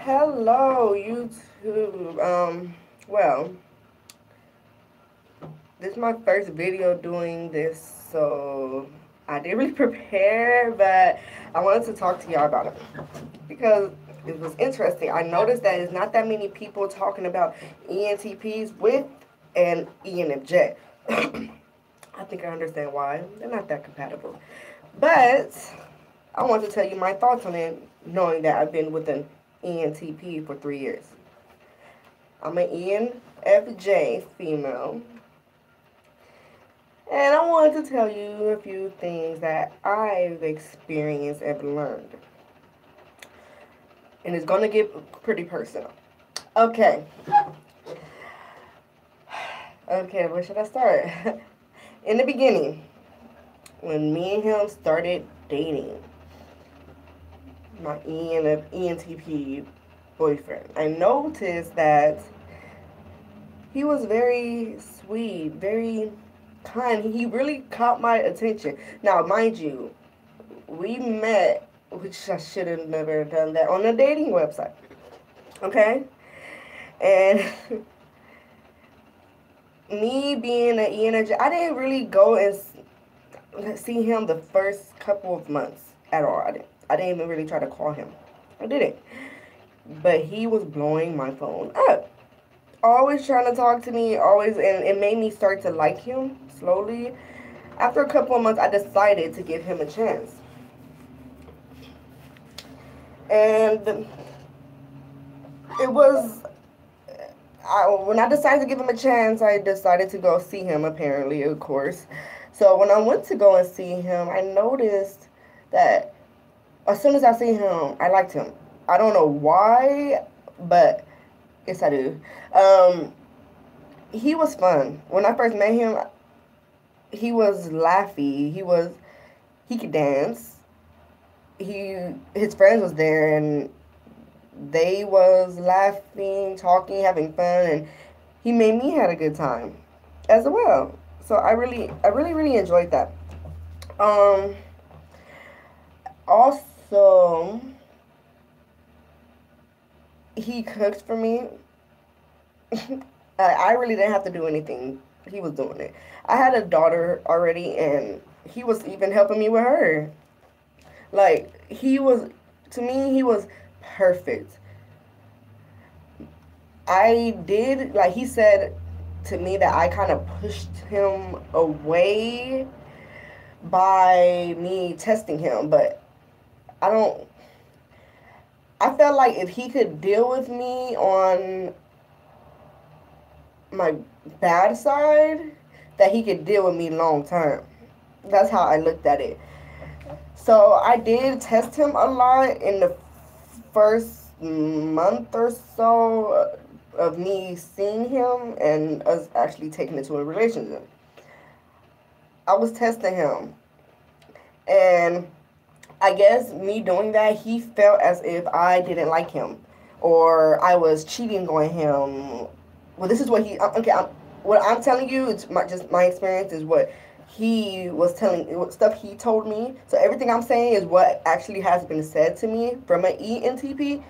Hello, YouTube. Well, this is my first video doing this, so I didn't really prepare, but I wanted to talk to y'all about it because it was interesting. I noticed that there's not that many people talking about ENTPs with an ENFJ. I think I understand why. They're not that compatible. But I want to tell you my thoughts on it, knowing that I've been with an ENTP for 3 years. I'm an ENFJ female, and I wanted to tell you a few things that I've experienced and learned. And it's going to get pretty personal. Okay. Okay, where should I start? In the beginning, when me and him started dating, my ENTP boyfriend, I noticed that he was very sweet, very kind. He really caught my attention. Now, mind you, we met, which I should have never done that, on a dating website. Okay? And me being an ENFJ, I didn't really go and see him the first couple of months at all. I didn't even really try to call him. I didn't. But he was blowing my phone up. Always trying to talk to me, always, and it made me start to like him slowly. After a couple of months, I decided to give him a chance. And it was, when I decided to give him a chance, I decided to go see him, apparently, of course. So when I went to go and see him, I noticed that as soon as I see him, I liked him. I don't know why, but yes, I do. He was fun. When I first met him, he was laughy. He could dance. His friends was there, and they was laughing, talking, having fun, and he made me had a good time as well. So I really enjoyed that. Also, he cooked for me. I really didn't have to do anything. He was doing it. I had a daughter already, and he was even helping me with her. Like, to me, he was perfect. He said to me that I kind of pushed him away by me testing him, but I felt like if he could deal with me on my bad side, that he could deal with me long term. That's how I looked at it. So I did test him a lot in the first month or so of me seeing him and us actually taking it to a relationship. I was testing him, and I guess me doing that, he felt as if I didn't like him or I was cheating on him. Well, this is what what I'm telling you, it's just my experience is what he was what stuff he told me. So everything I'm saying is what actually has been said to me from an ENTP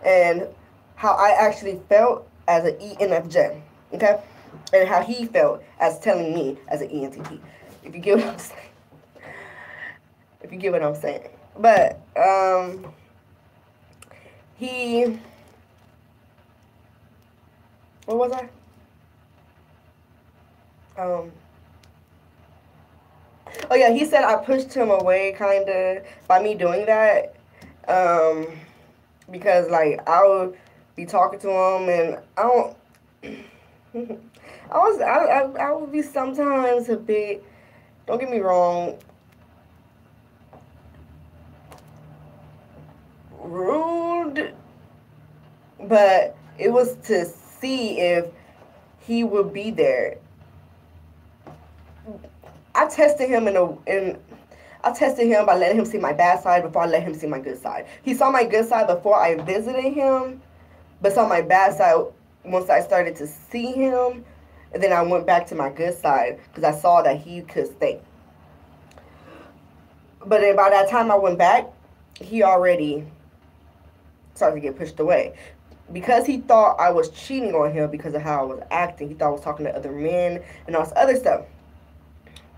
and how I actually felt as an ENFJ, okay? And how he felt as telling me as an ENTP. If you get what I'm saying. If you get what I'm saying. But, what was I? Oh yeah, he said I pushed him away kind of by me doing that. Because like I would be talking to him and I don't, I would be sometimes a bit, don't get me wrong, rude, but it was to see if he would be there. I tested him I tested him by letting him see my bad side before I let him see my good side. He saw my good side before I visited him, but saw my bad side once I started to see him, and then I went back to my good side because I saw that he could stay. But then by that time I went back, he already started to get pushed away. Because he thought I was cheating on him because of how I was acting. He thought I was talking to other men and all this other stuff.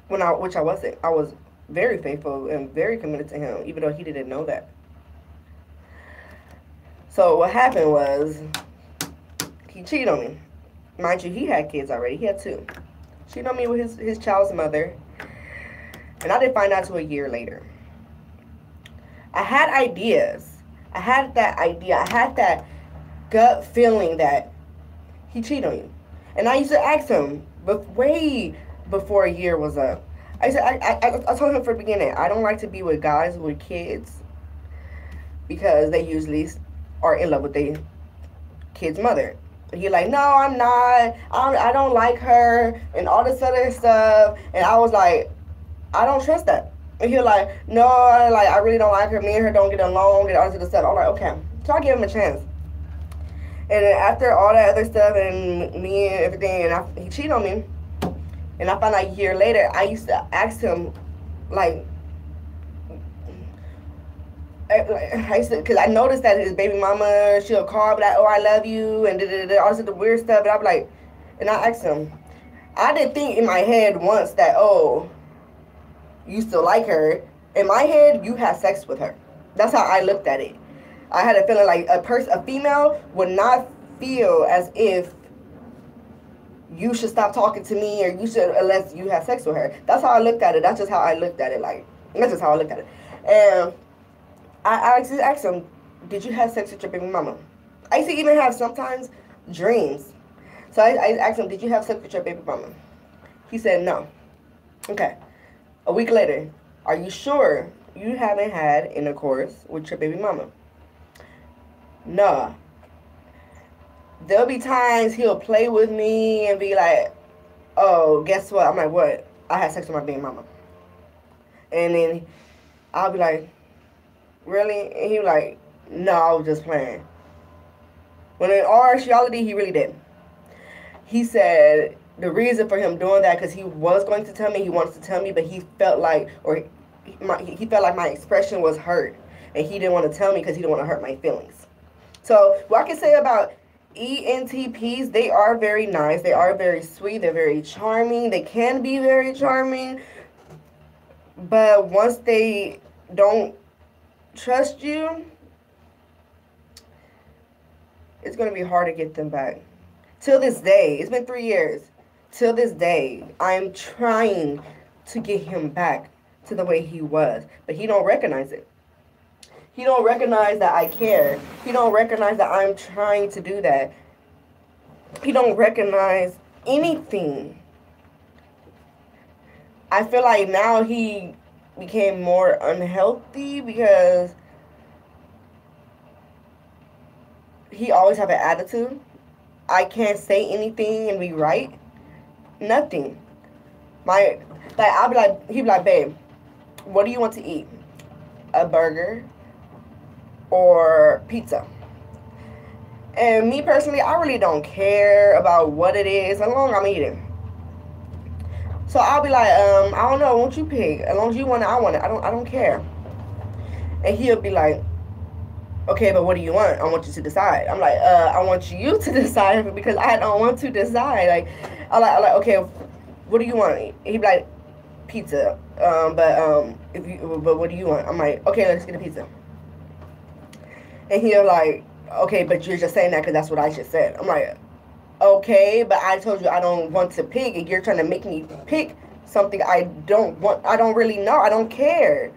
Which I wasn't. I was very faithful and very committed to him, even though he didn't know that. So what happened was, he cheated on me. Mind you, he had kids already. He had 2. Cheated on me with his child's mother. And I didn't find out until a year later. I had ideas. I had that idea. I had that gut feeling that he cheated on you. And I used to ask him, but way before a year was up. I told him from the beginning, I don't like to be with guys with kids because they usually are in love with their kid's mother. And he like, no, I'm not. I don't like her and all this other stuff. And I was like, I don't trust that. And he was like, no, like I really don't like her. Me and her don't get along and all this other stuff. I'm like, okay. So I gave him a chance. And then after all that other stuff and me and everything, and he cheated on me. And I found out a year later, I used to ask him, like, because I noticed that his baby mama, she'll call, be like, oh, I love you, and all this other weird stuff. And I'd be like, and I asked him, I didn't think in my head once that, oh, you still like her. In my head, you had sex with her. That's how I looked at it. I had a feeling like a female would not feel as if you should stop talking to me or you should, unless you have sex with her. That's how I looked at it. That's just how I looked at it. Like, that's just how I looked at it. And I actually asked him, did you have sex with your baby mama? I used to even have sometimes dreams. So I asked him, did you have sex with your baby mama? He said no. Okay. A week later, are you sure you haven't had intercourse with your baby mama? No. There'll be times he'll play with me and be like, oh, guess what? I'm like, what? I had sex with my baby mama. And then I'll be like, really? And he was like, no, I was just playing. When in all actuality, he really did. He said the reason for him doing that, because he was going to tell me, he wants to tell me, but he felt like, he felt like my expression was hurt. And he didn't want to tell me because he didn't want to hurt my feelings. So what I can say about ENTPs, they are very nice. They are very sweet. They're very charming. They can be very charming. But once they don't trust you, it's going to be hard to get them back. Till this day, it's been 3 years. Till this day, I'm trying to get him back to the way he was. But he don't recognize it. He don't recognize that I care. He don't recognize that I'm trying to do that. He don't recognize anything. I feel like now he became more unhealthy because he always have an attitude. I can't say anything and be right. Nothing. I'll be like, he'd be like, babe, what do you want to eat? A burger or pizza? And me personally, I really don't care about what it is as long as I'm eating. So I'll be like, I don't know, won't you pick? As long as you want it, I want it. I don't care. And he'll be like, okay, but what do you want? I want you to decide. I'm like, I want you to decide because I don't want to decide. Like, I'm like, okay, what do you want? He'd be like, pizza. But what do you want? I'm like, okay, let's get a pizza. And he'll like, okay, but you're just saying that because that's what I just said. I'm like, okay, but I told you I don't want to pick, and you're trying to make me pick something I don't want. I don't really know. I don't care.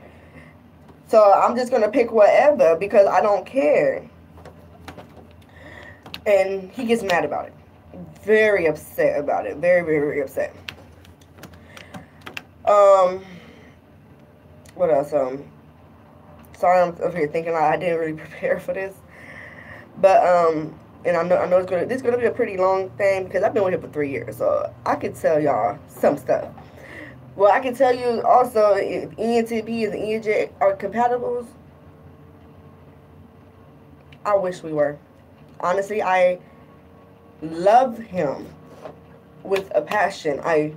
So I'm just going to pick whatever because I don't care. And he gets mad about it. Very upset about it. Very, very, very upset. What else? Sorry, I'm over here thinking like I didn't really prepare for this. But, and I know this is gonna be a pretty long thing because I've been with him for 3 years, so I could tell y'all some stuff. Well, I can tell you also if ENTP and ENJ are compatibles. I wish we were. Honestly, I love him with a passion. I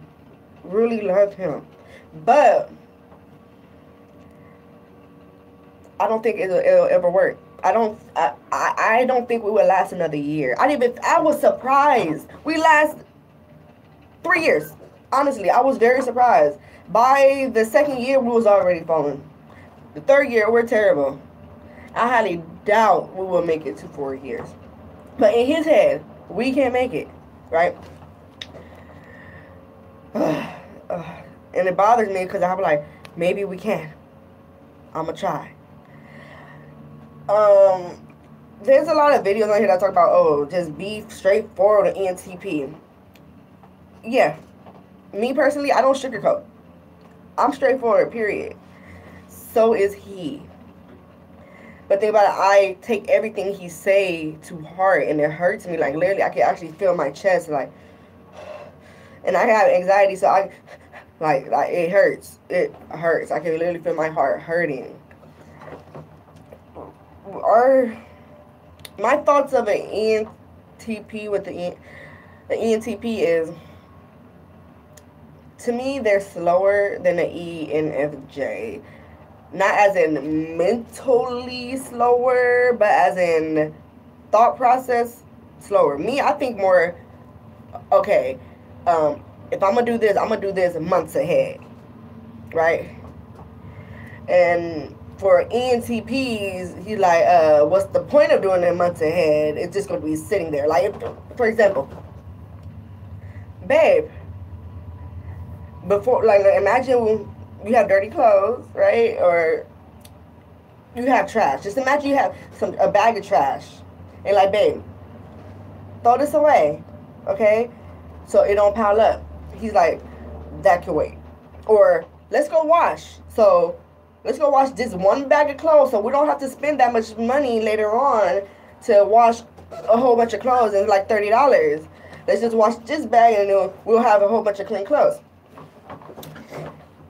really love him, but I don't think it'll ever work. I don't think we would last another year. I was surprised. We last 3 years. Honestly, I was very surprised. By the second year, we was already falling. The third year, we're terrible. I highly doubt we will make it to 4 years. But in his head, we can't make it, right? And it bothers me because I'm like, maybe we can. I'm gonna try. There's a lot of videos on here that talk about, oh, just be straightforward with ENTP. Yeah, me personally, I don't sugarcoat. I'm straightforward, period. So is he. But think about it, I take everything he say to heart, and it hurts me. Like, literally, I can actually feel my chest, like, and I have anxiety, so I, like it hurts. It hurts. I can literally feel my heart hurting. My thoughts of an ENTP with the ENTP is, to me, they're slower than the Enfj. Not as in mentally slower, but as in thought process slower. Me, I think more, okay, if I'm going to do this months ahead, right? And for ENTPs, he's like, what's the point of doing it months ahead? It's just going to be sitting there. Like, for example, babe, before, like, imagine you have dirty clothes, right? Or you have trash. Just imagine you have a bag of trash. And like, babe, throw this away, okay? So it don't pile up. He's like, that can wait. Or let's go wash. So let's go wash this one bag of clothes so we don't have to spend that much money later on to wash a whole bunch of clothes, and it's like $30. Let's just wash this bag and we'll have a whole bunch of clean clothes.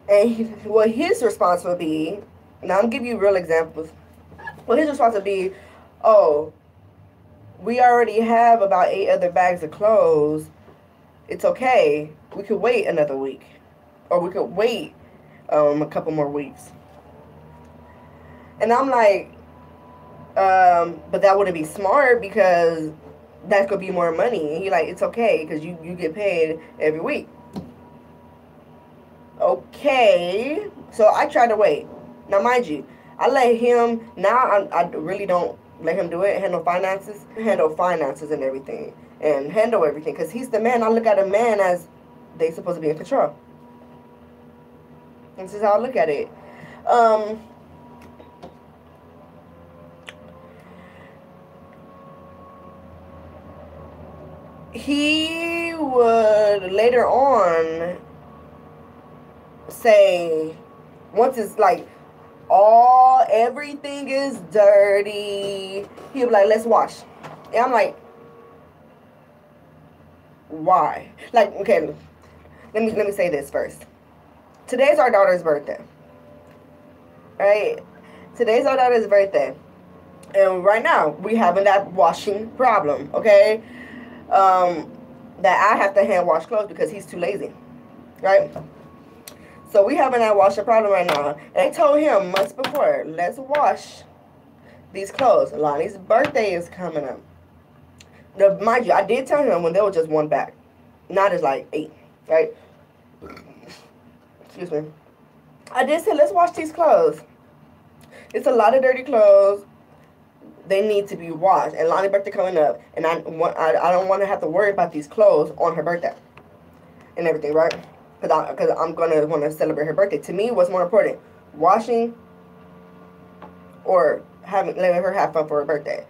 And what his response would be, now I'm giving you real examples. Well, his response would be, oh, we already have about 8 other bags of clothes. It's okay. We could wait another week. Or we could wait a couple more weeks. And I'm like, but that wouldn't be smart because that could be more money. And he's like, it's okay because you get paid every week. Okay, so I try to wait. Now, mind you, I let him, now I really don't let him do it, handle finances and everything, and handle everything, because he's the man. I look at a man as they supposed to be in control. This is how I look at it. He would later on say, once it's like everything is dirty, he'll be like, let's wash. And I'm like, why? Like, okay, let me say this first. Today's our daughter's birthday, right? Today's our daughter's birthday, and right now we having that washing problem, okay? That I have to hand wash clothes because he's too lazy, right? So we having that washing problem right now. And I told him months before, let's wash these clothes. Lonnie's birthday is coming up. Now, mind you, I did tell him when there was just one bag, not as like 8, right? Excuse me. I did say, let's wash these clothes. It's a lot of dirty clothes. They need to be washed. And Lonnie's birthday coming up, and I don't want to have to worry about these clothes on her birthday and everything, right? Because I'm going to want to celebrate her birthday. To me, what's more important? Washing or letting her have fun for her birthday.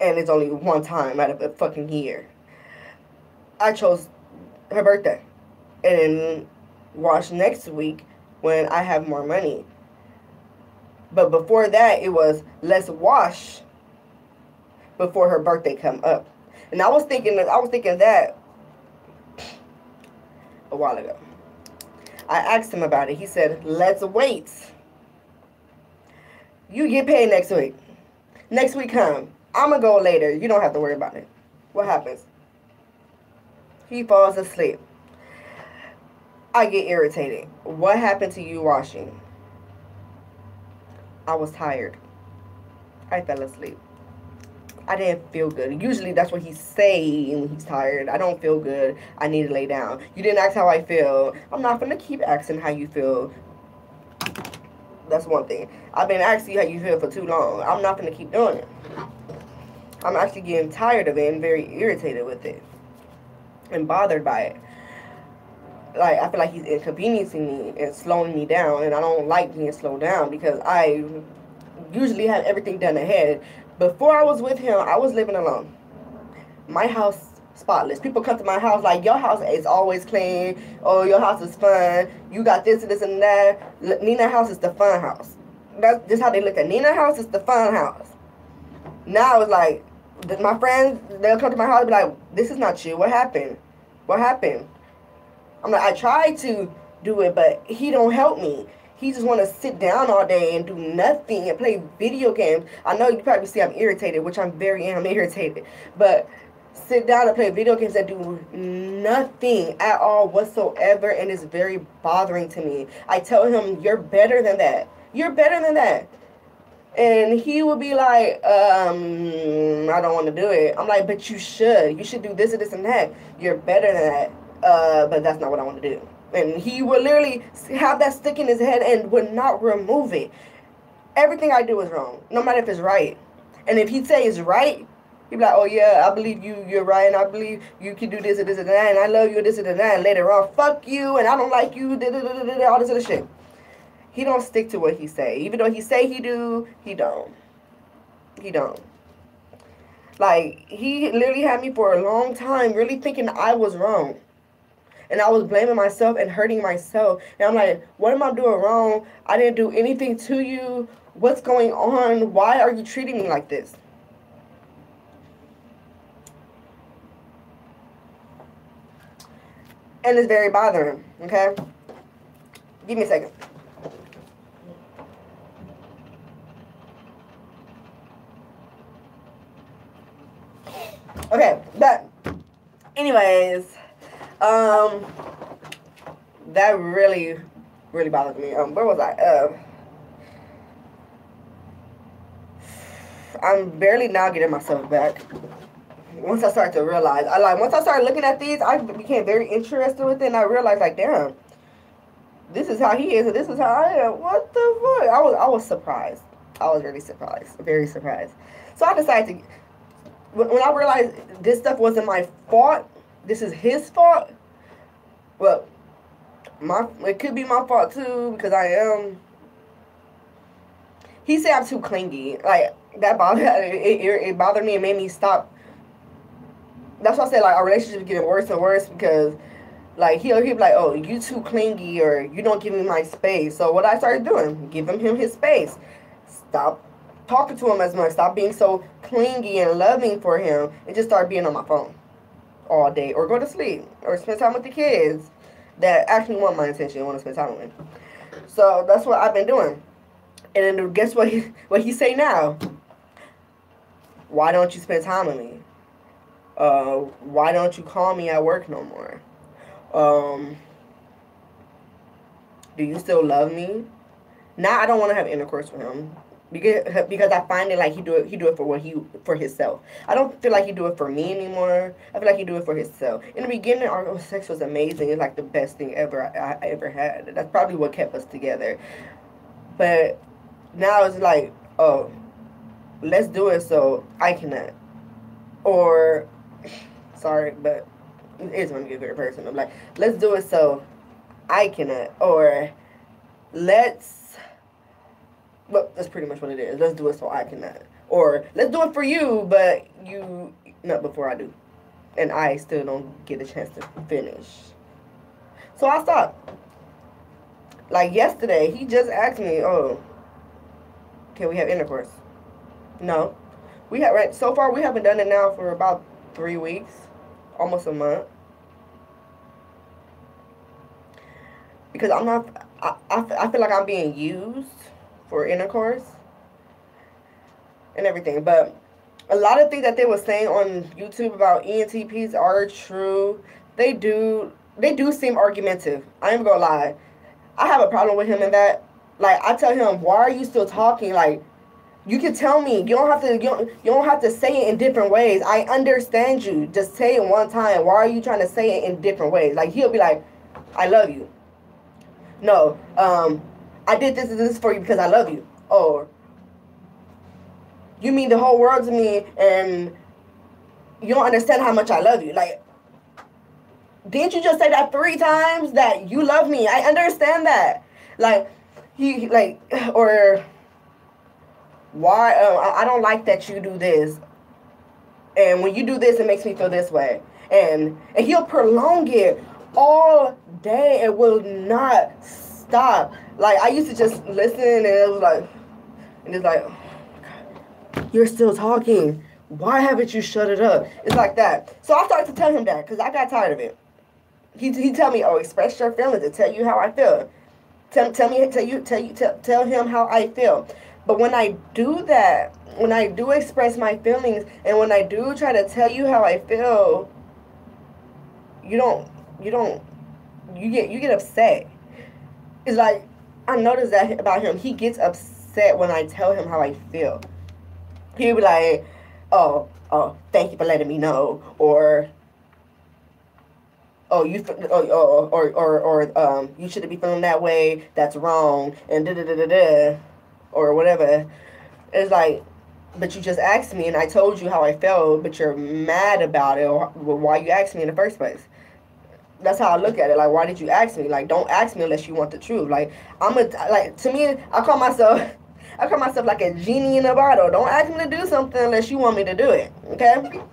And it's only one time out of a fucking year. I chose her birthday. And then wash next week when I have more money. But before that, it was, let's wash before her birthday come up. And I was thinking that a while ago. I asked him about it. He said, let's wait. You get paid next week. Next week come. I'm going to go later. You don't have to worry about it. What happens? He falls asleep. I get irritated. What happened to you washing? I was tired. I fell asleep. I didn't feel good. Usually that's what he say when he's tired. I don't feel good. I need to lay down. You didn't ask how I feel. I'm not gonna keep asking how you feel. That's one thing. I've been asking you how you feel for too long. I'm not gonna keep doing it. I'm actually getting tired of it and very irritated with it and bothered by it. Like, I feel like he's inconveniencing me and slowing me down, and I don't like being slowed down because I usually have everything done ahead. Before I was with him, I was living alone. My house spotless. People come to my house like, your house is always clean. Oh, your house is fun. You got this and this and that. Nina's house is the fun house. That's just how they look at Nina's house is the fun house. Now it's like, my friends, they'll come to my house and be like, this is not you. What happened? What happened? I'm like, I tried to do it, but he don't help me. He just want to sit down all day and do nothing and play video games. I know you probably see I'm irritated, which I'm irritated. But sit down and play video games that do nothing at all whatsoever, and it's very bothering to me. I tell him, you're better than that. You're better than that. And he would be like, I don't want to do it. I'm like, but you should. You should do this and this and that. You're better than that. But that's not what I want to do. And he would literally have that stick in his head and would not remove it. Everything I do is wrong, no matter if it's right. And if he'd say it's right, he'd be like, oh yeah, I believe you're right, and I believe you can do this and this and that, and I love you and this and that, and later on, fuck you, and I don't like you, all this other shit. He don't stick to what he say. Even though he say he do, he don't. He don't. Like, he literally had me for a long time really thinking I was wrong. And I was blaming myself and hurting myself. And I'm like, what am I doing wrong? I didn't do anything to you. What's going on? Why are you treating me like this? And it's very bothering, okay? Give me a second. Okay, but anyways, that really bothered me. Where was I? I'm barely now getting myself back. Once I started to realize, once I started looking at these, I became very interested with it, and I realized, like, damn, this is how he is, and this is how I am. What the fuck? I was surprised. I was really surprised, very surprised. So I decided to. When I realized this stuff wasn't my fault, this is his fault. Well, it could be my fault too, because I am. He said I'm too clingy. Like, that bothered it bothered me and made me stop. That's why I said, like, our relationship is getting worse and worse, because, like, he'll be like, oh, you too clingy, or you don't give me my space. So what I started doing, giving him his space. Stop talking to him as much. Stop being so clingy and loving for him, and just start being on my phone all day, or go to sleep, or spend time with the kids that actually want my attention, want to spend time with me. So that's what I've been doing. And then guess what he say now? Why don't you spend time with me? Why don't you call me at work no more? Do you still love me? Now I don't want to have intercourse with him. Because I find it like he do it for himself. I don't feel like he do it for me anymore. I feel like he do it for himself. In the beginning, our sex was amazing. It's like the best thing ever I ever had. That's probably what kept us together. But now it's like, oh, let's do it so I cannot. Or, sorry, but it's going to get very personal. I'm like, let's do it so I cannot. Or well, that's pretty much what it is. Let's do it so I cannot. Or, let's do it for you, but you, not before I do. And I still don't get a chance to finish. So I stopped. Like yesterday, he just asked me, oh, can we have intercourse? No. So far, we haven't done it now for about 3 weeks. Almost a month. Because I feel like I'm being used for intercourse and everything. But a lot of things that they were saying on YouTube about ENTPs are true. They do seem argumentative. I ain't gonna lie. I have a problem with him in that. Like, I tell him, why are you still talking? Like, You can tell me. You don't have to say it in different ways. I understand you. Just say it one time. Why are you trying to say it in different ways? Like, he'll be like, I love you. No, I did this and this for you because I love you. Or, you mean the whole world to me and you don't understand how much I love you. Like, didn't you just say that 3 times that you love me? I understand that. Like, or why, I don't like that you do this. And when you do this, it makes me feel this way. And he'll prolong it all day. It will not stop. Like, I used to just listen and it's like, oh my God, you're still talking. Why haven't you shut it up? It's like that. So I started to tell him that because I got tired of it. He tell me, oh, express your feelings and tell you how I feel. Tell him how I feel. But when I do that, when I do express my feelings, and when I do try to tell you how I feel, you get upset. It's like, I noticed that about him. He gets upset when I tell him how I feel. He'll be like, oh, thank you for letting me know, or you shouldn't be feeling that way. That's wrong, and or whatever. It's like, but you just asked me, and I told you how I felt, but you're mad about it, or why you asked me in the first place. That's how I look at it. Like, why did you ask me? Like, don't ask me unless you want the truth. Like, to me, I call myself like a genie in a bottle. Don't ask me to do something unless you want me to do it. Okay?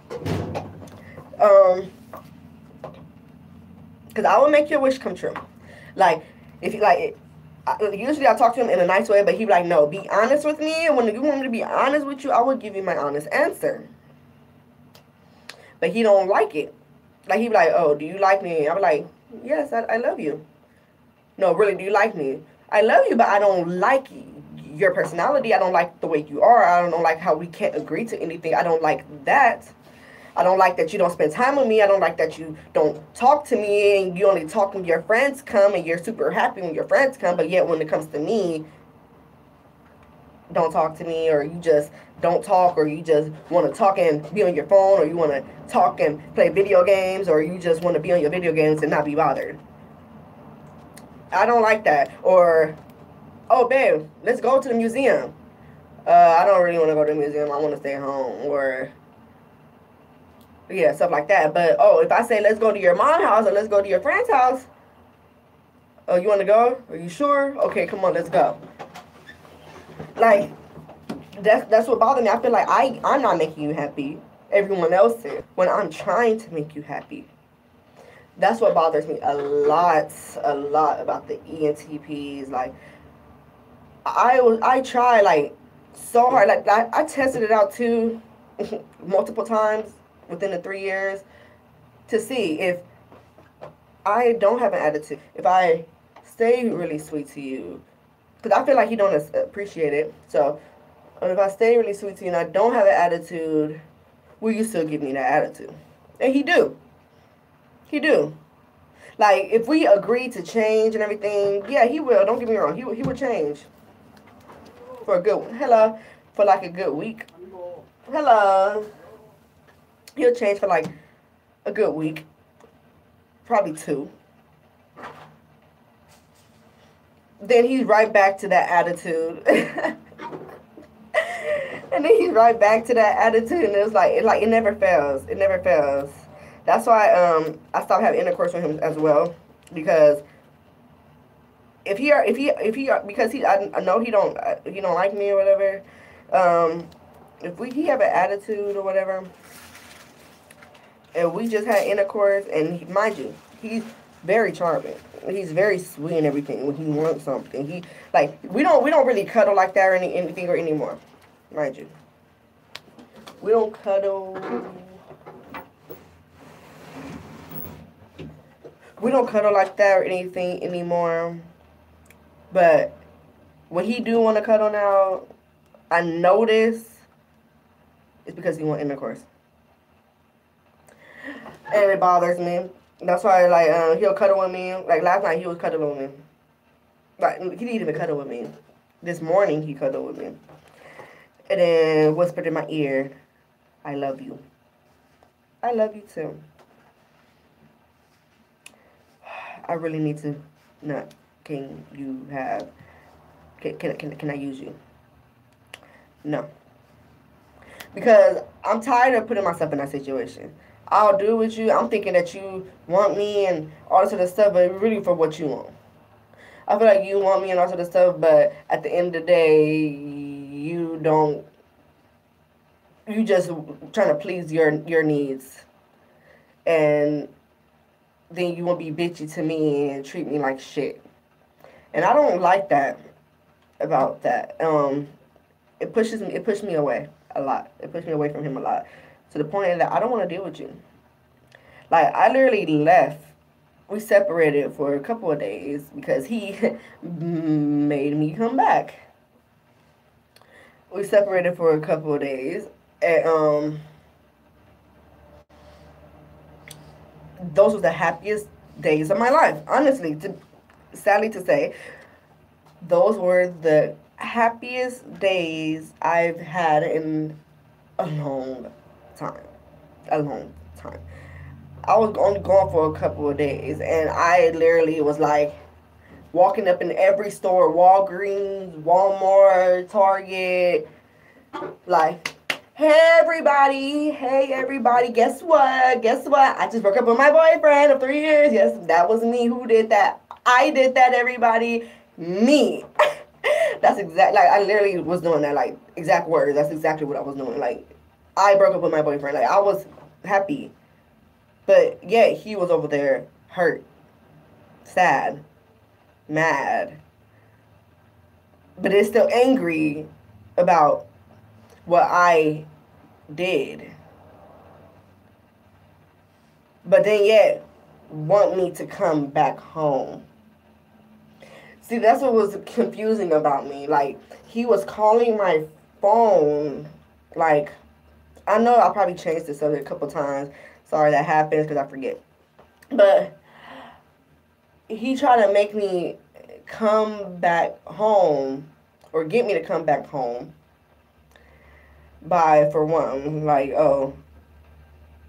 Because I will make your wish come true. Like, if you like, usually I talk to him in a nice way, but he be like, no, be honest with me. And when you want me to be honest with you, I will give you my honest answer. But he don't like it. Like, he be like, oh, do you like me? I be like, yes, I love you. No, really, do you like me? I love you, but I don't like your personality. I don't like the way you are. I don't like how we can't agree to anything. I don't like that. I don't like that you don't spend time with me. I don't like that you don't talk to me and you only talk when your friends come and you're super happy when your friends come, but yet when it comes to me, don't talk to me, or you just don't talk, or you just want to talk and be on your phone, or you want to talk and play video games, or you just want to be on your video games and not be bothered. I don't like that. Or, oh, babe, let's go to the museum. I don't really want to go to the museum. I want to stay home. Or, yeah, stuff like that. But, oh, if I say let's go to your mom's house or let's go to your friend's house, oh, you want to go? Are you sure? Okay, come on, let's go. Like, that's what bothers me. I feel like I'm not making you happy. Everyone else is. When I'm trying to make you happy. That's what bothers me a lot about the ENTPs. Like, I try, like, so hard. Like, I tested it out, too, multiple times within the 3 years to see if I don't have an attitude. If I stay really sweet to you. Because I feel like you don't appreciate it. So, if I stay really sweet to you and I don't have an attitude, will you still give me that attitude? And he do. He do. Like, if we agree to change and everything, yeah, he will. Don't get me wrong. He will change. For a good one. Hello. For like a good week. Hello. He'll change for like a good week. Probably 2. Then he's right back to that attitude. And then he's right back to that attitude, and it's like it never fails. It never fails. That's why I stopped having intercourse with him as well, because if he because I know he don't like me or whatever. If he have an attitude or whatever, and we just had intercourse, and mind you, he's very charming. He's very sweet and everything. When he wants something, we don't really cuddle like that or anything or anymore. Mind you, we don't cuddle. We don't cuddle like that or anything anymore. But when he do want to cuddle now, I notice it's because he want intercourse, and it bothers me. That's why, he'll cuddle with me. Like, last night, he was cuddling with me. Like, he didn't even cuddle with me. This morning, he cuddled with me. and then whispered in my ear, I love you. I love you too. I really need to not. Can you have, can I use you? No. Because I'm tired of putting myself in that situation. I'll do with you. I'm thinking that you want me and all this other stuff, but really for what you want. I feel like you want me and all this other stuff, but at the end of the day, you don't. You just trying to please your needs, and then you won't be bitchy to me and treat me like shit. And I don't like that about that. It pushed me away a lot. It pushed me away from him a lot. To the point that I don't want to deal with you. Like, I literally left. We separated for a couple of days because he made me come back. We separated for a couple of days. And those were the happiest days of my life. Honestly, sadly to say, those were the happiest days I've had in a long time. A long time. I was only gone for a couple of days, and I literally was like walking up in every store, Walgreens, Walmart, Target, like, hey everybody, guess what? I just broke up with my boyfriend of 3 years. Yes, that was me who did that. I did that, everybody. Me. That's exact. Like, I literally was doing that. Like, exact words. That's exactly what I was doing. Like, I broke up with my boyfriend. Like, I was happy, but yeah, he was over there hurt, sad, mad, but is still angry about what I did. But then yet want me to come back home. See, that's what was confusing about me. Like, he was calling my phone. Like, I know I probably changed the subject a couple times. Sorry that happens because I forget. But he tried to make me come back home or get me to come back home by, for one, like, oh,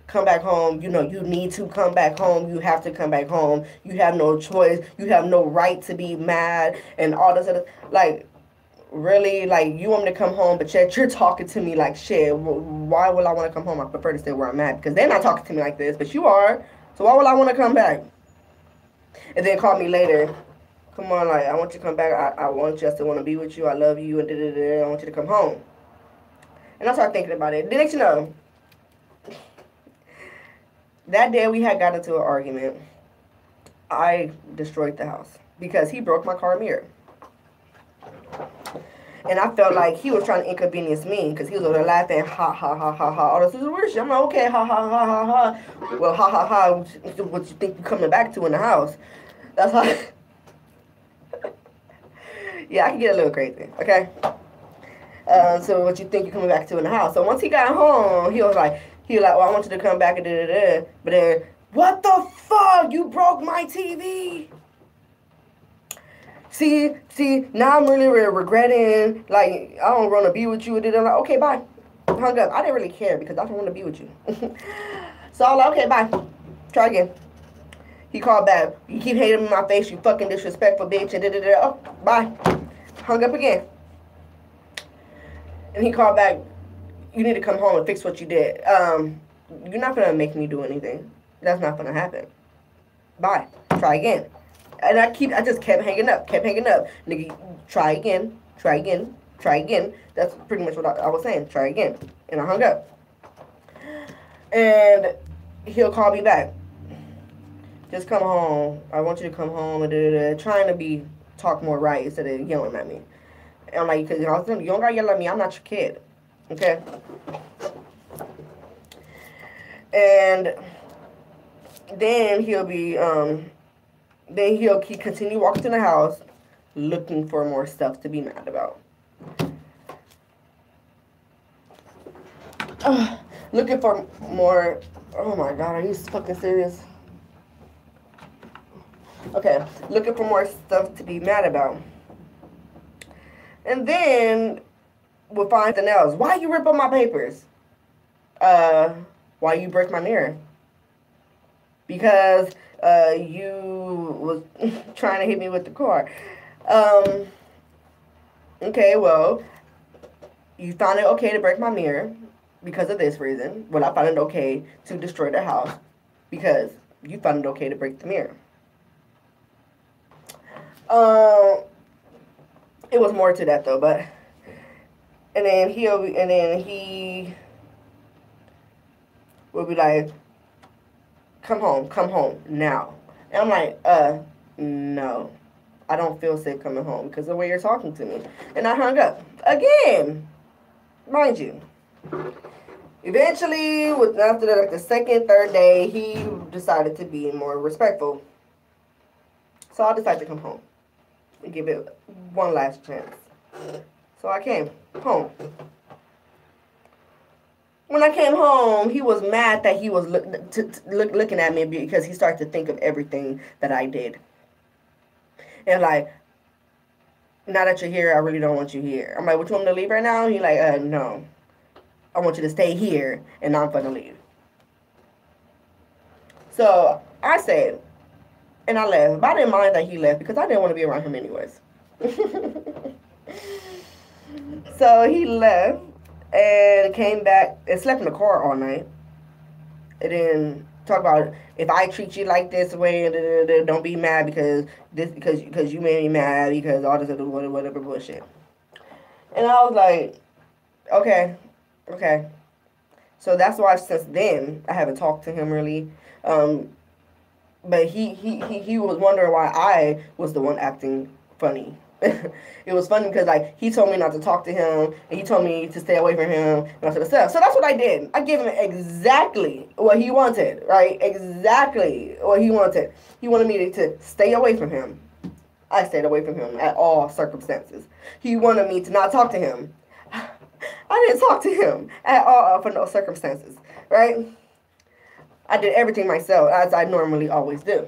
come back home. You know, you need to come back home. You have to come back home. You have no choice. You have no right to be mad and all this other, like, really, like, you want me to come home, but yet you're talking to me like shit. Why would I want to come home? I prefer to stay where I'm at because they're not talking to me like this, but you are. So why would I want to come back? And then call me later. Come on, like, I want you to come back. I want you. I still want to be with you. I love you. And da-da-da. I want you to come home. And I started thinking about it. The next you know, that day we had got into an argument. I destroyed the house because he broke my car mirror. And I felt like he was trying to inconvenience me because he was over there laughing, ha, ha, ha, ha, ha. All this is weird shit. I'm like, okay, ha, ha, ha, ha, ha. Well, ha, ha, ha, what you think you coming back to in the house? That's how... Yeah, I can get a little crazy, okay? So what you think you're coming back to in the house? So once he got home, he was like, well, I want you to come back and da-da-da. But then, what the fuck? You broke my TV? See, now I'm really regretting, like, I don't want to be with you. And I'm like, okay, bye. Hung up. I didn't really care because I don't want to be with you. So I was like, okay, bye. Try again. He called back. You keep hating me in my face, you fucking disrespectful bitch. And da-da-da. Oh, bye. Hung up again. And he called back. You need to come home and fix what you did. You're not going to make me do anything. That's not going to happen. Bye. Try again. And I just kept hanging up. Nigga, try again. That's pretty much what I was saying. Try again. And I hung up. And he'll call me back. Just come home. I want you to come home. And trying to talk more right instead of yelling at me. And I'm like, because you don't got to yell at me. I'm not your kid. Okay? And then he'll continue walking to the house looking for more stuff to be mad about. Looking for more. Oh my God, are you fucking serious? Okay, looking for more stuff to be mad about. And then would find something else. Why you rip up my papers? Why you break my mirror? Because you was trying to hit me with the car. Okay, well, you found it okay to break my mirror because of this reason. Well, I found it okay to destroy the house because you found it okay to break the mirror. It was more to that though, but and then he would be like, come home now. And I'm like, no. I don't feel safe coming home because of the way you're talking to me. And I hung up. Again, mind you. Eventually, after the second, third day, he decided to be more respectful. So I decided to come home and give it one last chance. So I came home. When I came home, he was mad that he was looking at me because he started to think of everything that I did. And like, now that you're here, I really don't want you here. I'm like, what, you want me to leave right now? And he's like, no. I want you to stay here, and I'm gonna leave. So I said, and I left. But I didn't mind that he left because I didn't want to be around him anyways. So he left and came back and slept in the car all night. And then talk about, if I treat you like this way, don't be mad because you made me mad because all this other whatever bullshit. And I was like, okay. So that's why since then I haven't talked to him really. But he was wondering why I was the one acting funny. It was funny because like he told me not to talk to him and he told me to stay away from him and all sort of stuff. So that's what I did. I gave him exactly what he wanted, right? Exactly what he wanted. He wanted me to stay away from him. I stayed away from him at all circumstances. He wanted me to not talk to him. I didn't talk to him at all for no circumstances, right? I did everything myself as I normally always do.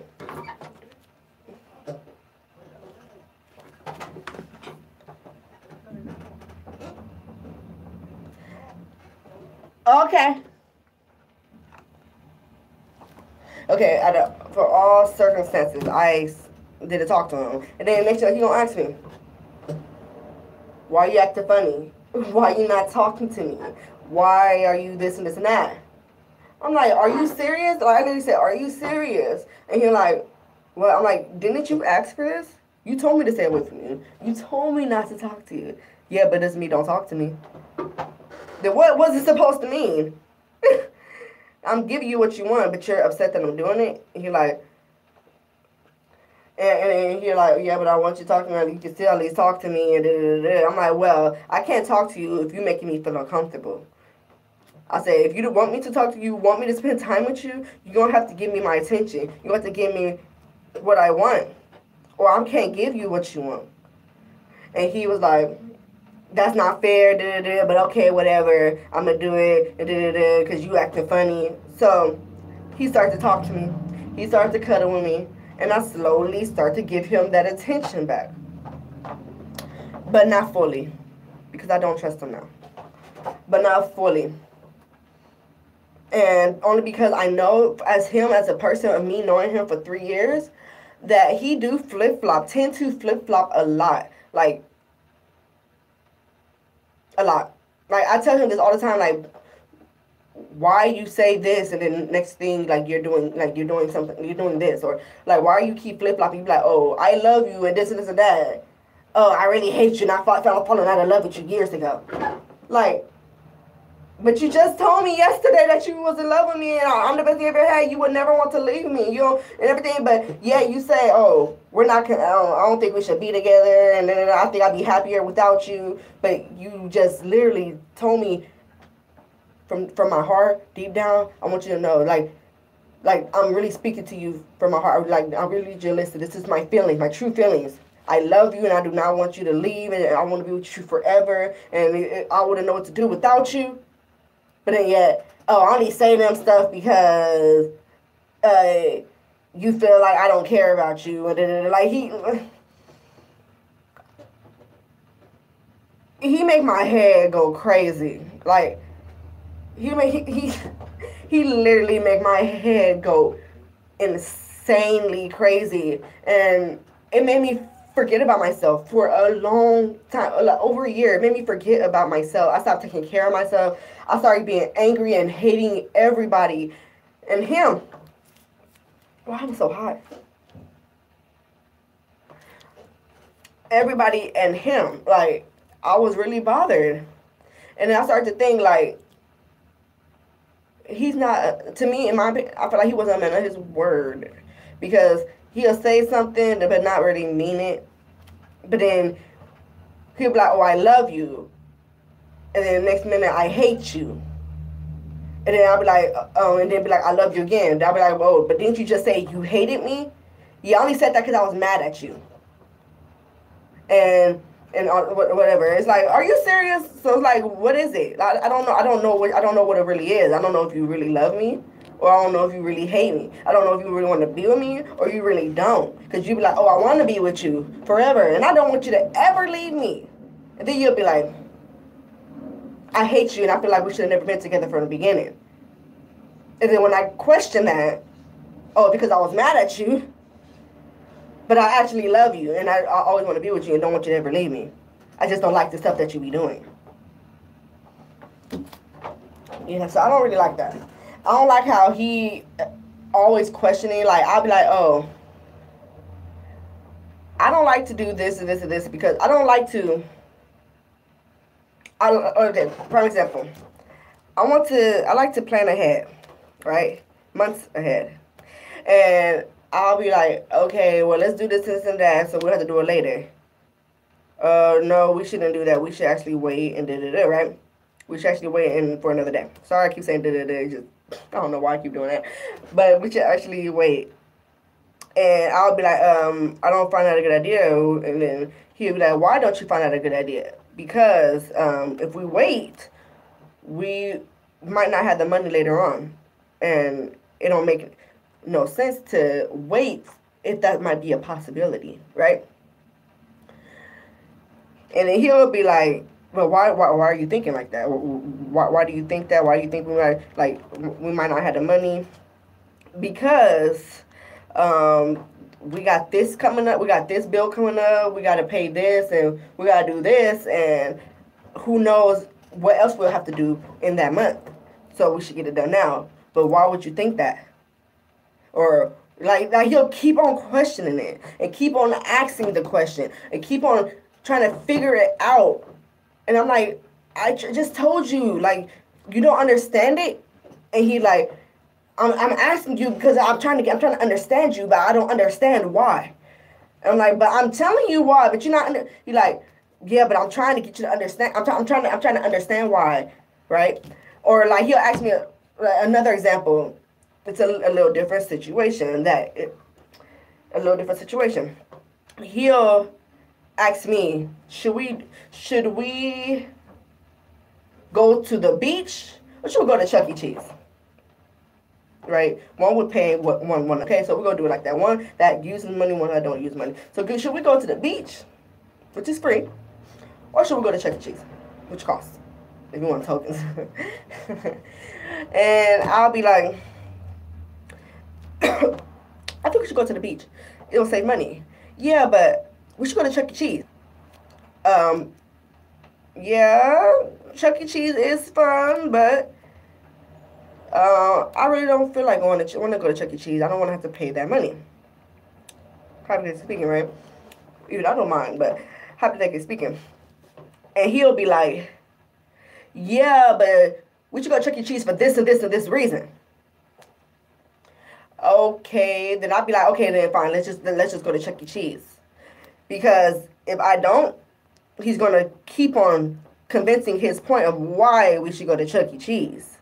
Okay, for all circumstances, I did talk to him. And then next year he gonna ask me, why you acting funny? Why you not talking to me? Why are you this and this and that? I'm like, are you serious? Like, I literally said, are you serious? And he's like, well, I'm like, didn't you ask for this? You told me to stay away from you. You told me not to talk to you. Yeah, but it's me, don't talk to me. Then what was it supposed to mean? I'm giving you what you want, but you're upset that I'm doing it. And you're like, and you're like, yeah, but I want you to talk to me. You can still at least talk to me. And I'm like, well, I can't talk to you if you're making me feel uncomfortable. I say, if you want me to talk to you, want me to spend time with you, you're going to have to give me my attention. You have to give me what I want. Or I can't give you what you want. And he was like, that's not fair, but okay, whatever. I'm going to do it, because you acting funny. So he started to talk to me. He started to cuddle with me. And I slowly start to give him that attention back. But not fully. Because I don't trust him now. But not fully. And only because I know as a person, of me knowing him for 3 years, that he do tend to flip-flop a lot. Like, a lot. Like, I tell him this all the time, like, why you say this and then next thing, like, you're doing something, you're doing this. Or, like, why you keep flip-flopping? You be like, oh, I love you and this and this and that. Oh, I really hate you and I falling out of love with you years ago. Like, but you just told me yesterday that you was in love with me and I'm the best you ever had. You would never want to leave me, you know, and everything. But yeah, you say, oh, we're not. I don't think we should be together, and then I think I'd be happier without you. But you just literally told me from my heart, deep down. I want you to know, like I'm really speaking to you from my heart. Like I really need you to listen. This is my feelings, my true feelings. I love you, and I do not want you to leave, and I want to be with you forever. And I wouldn't know what to do without you. But then yet, oh, I only say them stuff because you feel like I don't care about you. And like he make my head go crazy. Like, he literally make my head go insanely crazy, and it made me forget about myself for a long time, like over a year. It made me forget about myself. I stopped taking care of myself. I started being angry and hating everybody, and him. Why am I so hot? Everybody and him. Like, I was really bothered, and then I started to think like, he's not, to me, in my opinion, I feel like he wasn't a man of his word, because he'll say something but not really mean it. But then he'll be like, oh, I love you. And then the next minute, I hate you. And then I'll be like, oh, and then be like, I love you again. And I'll be like, whoa, but didn't you just say you hated me? You only said that because I was mad at you. And whatever. It's like, are you serious? So it's like, what is it? I don't know. I don't know what it really is. I don't know if you really love me, or I don't know if you really hate me. I don't know if you really want to be with me, or you really don't. Because you be like, oh, I want to be with you forever, and I don't want you to ever leave me. And then you'll be like, I hate you, and I feel like we should have never been together from the beginning. And then when I question that, oh, because I was mad at you, but I actually love you, and I always want to be with you and don't want you to ever leave me. I just don't like the stuff that you be doing. Yeah, so I don't really like that. I don't like how he always questioning. Like, I'll be like, oh, I don't like to do this and this and this because I don't like to. Okay, for example, I like to plan ahead, right? Months ahead. And I'll be like, okay, well, let's do this and that, so we'll have to do it later. No, we shouldn't do that. We should actually wait and da-da-da, right? We should actually wait for another day. Sorry, I keep saying da-da-da. Just, I don't know why I keep doing that. But we should actually wait. And I'll be like, I don't find that a good idea. And then he'll be like, why don't you find that a good idea? Because if we wait, we might not have the money later on. And it don't make no sense to wait if that might be a possibility, right? And then he'll be like, well, why are you thinking like that? Why do you think that? Why do you think we might not have the money? Because we got this coming up, we got this bill coming up, we got to pay this, and we got to do this, and who knows what else we'll have to do in that month. So we should get it done now. But why would you think that? Or like he'll keep on questioning it and keep on asking the question and keep on trying to figure it out. And I'm like, I just told you, like, you don't understand it. And he like, I'm asking you because I'm trying to understand you, but I don't understand why. And I'm like, but I'm telling you why, but you're not. You're like, yeah, but I'm trying to get you to understand. I'm trying to understand why, right? Or like he'll ask me another example. It's a little different situation. A little different situation. He'll ask me, should we go to the beach or should we go to Chuck E. Cheese? Right? One would pay one. Okay, so we're gonna do it like that. One that uses money, one that don't use money. So should we go to the beach, which is free, or should we go to Chuck E. Cheese, which costs, if you want tokens? And I'll be like, I think we should go to the beach. It'll save money. Yeah, but we should go to Chuck E. Cheese. Yeah, Chuck E. Cheese is fun, but I really don't feel like want to go to Chuck E. Cheese. I don't want to have to pay that money. Hypothetically speaking, right? Even I don't mind, but hypothetically speaking. And he'll be like, yeah, but we should go to Chuck E. Cheese for this and this and this reason. Okay, then I'll be like, okay, then fine, let's just go to Chuck E. Cheese. Because if I don't, he's gonna keep on convincing his point of why we should go to Chuck E. Cheese.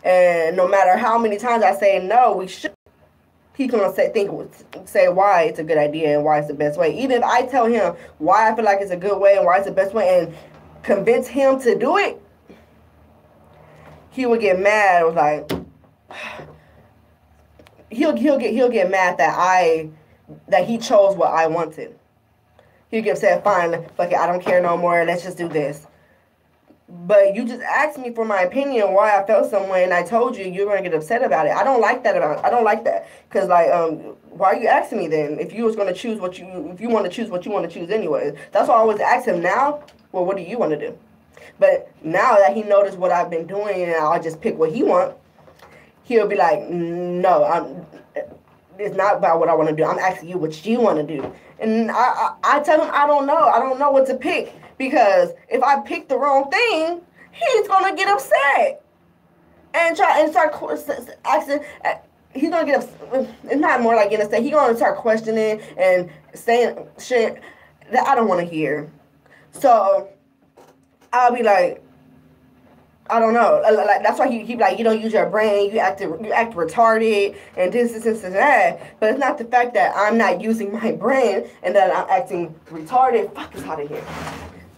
And no matter how many times I say no, we should, he's gonna say why it's a good idea and why it's the best way. Even if I tell him why I feel like it's a good way and why it's the best way and convince him to do it, he would get mad. It was like, he'll get mad that he chose what I wanted. He'll get upset, fine, fuck it, I don't care no more, let's just do this. But you just asked me for my opinion why I felt some way, and I told you you're gonna get upset about it. I don't like that I don't like that, cause like why are you asking me then if you was gonna choose if you want to choose what you want to choose anyway? That's why I always ask him now. Well, what do you want to do? But now that he noticed what I've been doing, and I'll just pick what he want, he'll be like, no, it's not about what I want to do. I'm asking you what you want to do. And I tell him I don't know. I don't know what to pick. Because if I pick the wrong thing, he's going to get upset. And start asking. He's going to get upset. It's not more like getting upset. He's going to start questioning and saying shit that I don't want to hear. So I'll be like, I don't know. Like that's why he be like, you don't use your brain, you act retarded, and this and that. But it's not the fact that I'm not using my brain and that I'm acting retarded. Fuck, it's hot in here.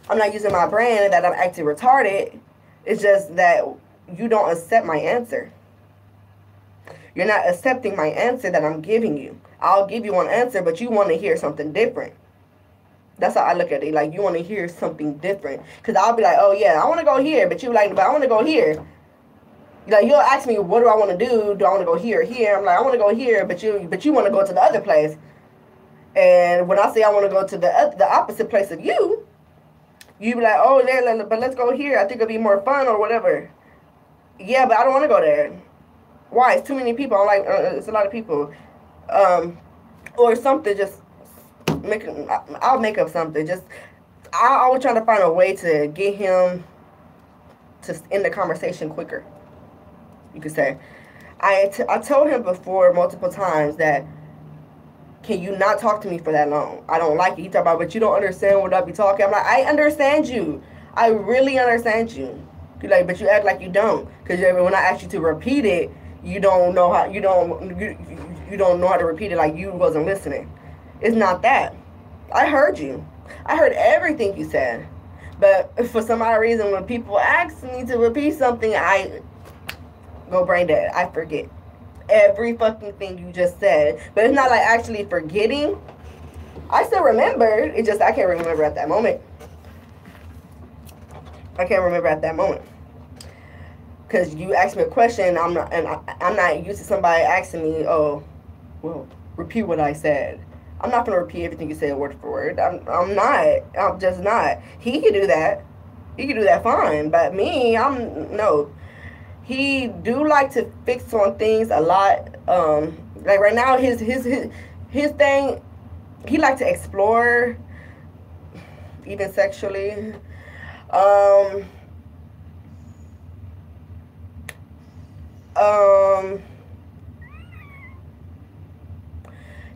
I'm not using my brain and that I'm acting retarded. It's just that you don't accept my answer. You're not accepting my answer that I'm giving you. I'll give you one answer, but you want to hear something different. That's how I look at it. Like, you want to hear something different. Because I'll be like, oh, yeah, I want to go here. But you like, but I want to go here. Like, you'll ask me, what do I want to do? Do I want to go here or here? I'm like, I want to go here, but you want to go to the other place. And when I say I want to go to the opposite place of you, you be like, oh, there, but let's go here. I think it'll be more fun or whatever. Yeah, but I don't want to go there. Why? It's too many people. I'm like, it's a lot of people. Or something just... I'll make up something. I always try to find a way to get him to end the conversation quicker. You could say. I told him before multiple times that, can you not talk to me for that long? I don't like it. He talk about, but you don't understand what I be talking. I'm like, I understand you. I really understand you. You're like, but you act like you don't. Because when I ask you to repeat it, you don't know how. You don't know how to repeat it. Like you wasn't listening. It's not that. I heard you. I heard everything you said. But for some odd reason, when people ask me to repeat something, I go brain dead. I forget every fucking thing you just said. But it's not like actually forgetting. I still remember. It's just I can't remember at that moment. I can't remember at that moment. Because you asked me a question, I'm not used to somebody asking me, oh, well, repeat what I said. I'm not going to repeat everything you say word for word. I'm not. I'm just not. He can do that. He can do that fine. But me, no. He do like to fix on things a lot. Like right now, his thing, he like to explore, even sexually.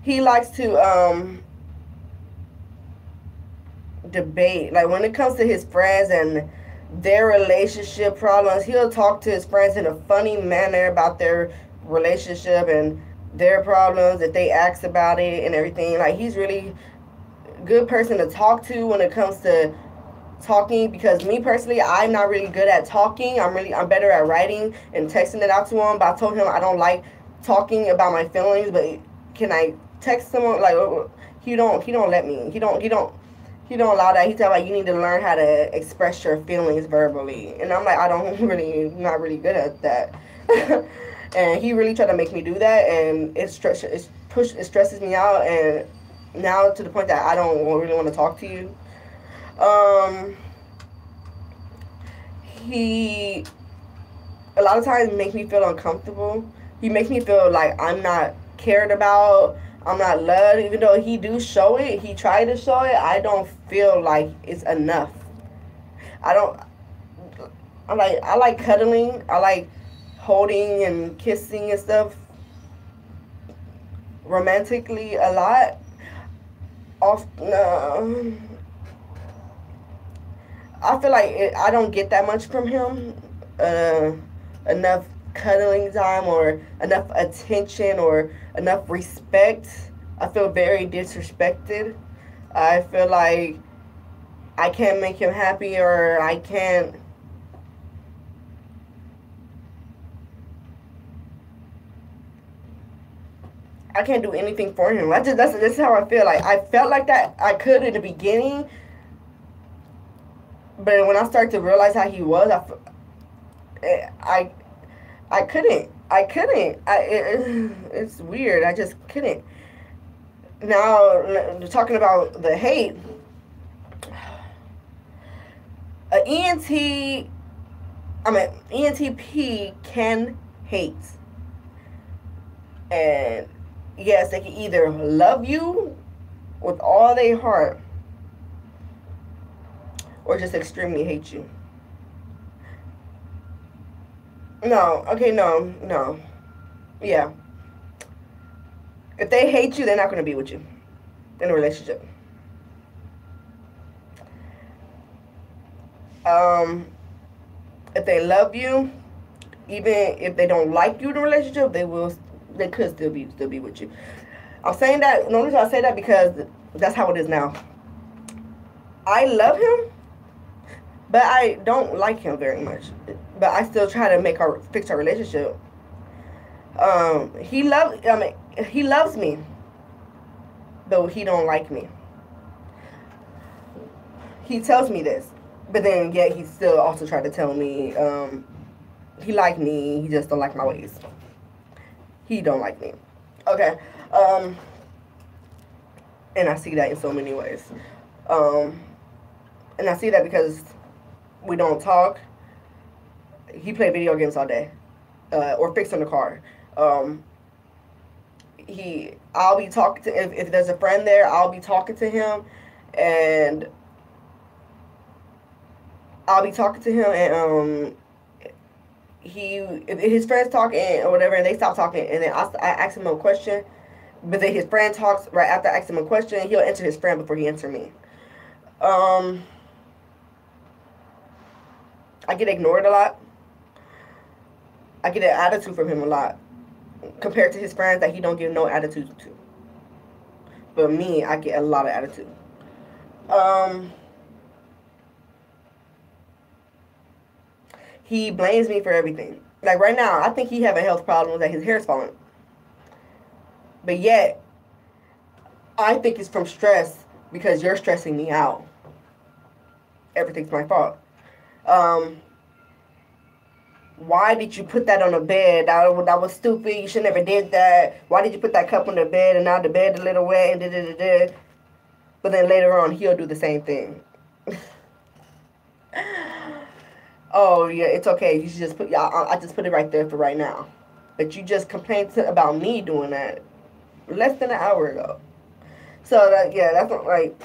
He likes to debate. Like when it comes to his friends and their relationship problems, he'll talk to his friends in a funny manner about their relationship and their problems if they ask about it and everything. Like he's really a good person to talk to when it comes to talking, because me personally, I'm not really good at talking. I'm better at writing and texting it out to him. But I told him I don't like talking about my feelings, but can I text someone? Like he don't let me. He don't allow that. He tell like you need to learn how to express your feelings verbally, and I'm like not really good at that. And he really tried to make me do that, and it stresses me out, and now to the point that I don't really want to talk to you. He a lot of times makes me feel uncomfortable. He makes me feel like I'm not cared about, I'm not loved, even though he do show it. He tried to show it. I don't feel like it's enough. I like cuddling. I like holding and kissing and stuff romantically a lot. I feel like I don't get that much from him. Enough cuddling time or enough attention or enough respect. I feel very disrespected. I feel like I can't make him happy, or I can't I can't do anything for him. That's how I feel. Like I felt like that I could in the beginning, but when I started to realize how he was, I couldn't. I couldn't. It's weird. I just couldn't. Now talking about the hate, an ENTP can hate, and yes, they can either love you with all their heart or just extremely hate you. No, okay, no. Yeah. If they hate you, they're not going to be with you in a relationship. Um, if they love you, even if they don't like you in a relationship, they could still be with you. I'm saying that, the only reason I say that because that's how it is now. I love him, but I don't like him very much. But I still try to fix our relationship. He loves me, though he don't like me. He tells me this, but then yet he still also tried to tell me he like me, he just don't like my ways. He don't like me. Okay. And I see that in so many ways. And I see that because we don't talk. He play video games all day, or fixing the car. I'll be talking to if there's a friend there, I'll be talking to him, and if his friends talking or whatever, and they stop talking, and then I ask him a question, but then his friend talks right after I ask him a question, he'll answer his friend before he answer me. I get ignored a lot. I get an attitude from him a lot compared to his friends that he don't give no attitude to. But me, I get a lot of attitude. He blames me for everything. Like right now, I think he having health problems, that his hair's falling. But yet, I think it's from stress because you're stressing me out. Everything's my fault. Why did you put that on the bed? That was stupid. You should never did that. Why did you put that cup on the bed and now the bed a little wet and da-da-da-da? But then later on, he'll do the same thing. Oh, yeah, it's okay. You should just I just put it right there for right now. But you just complained about me doing that less than an hour ago. So, that's not like...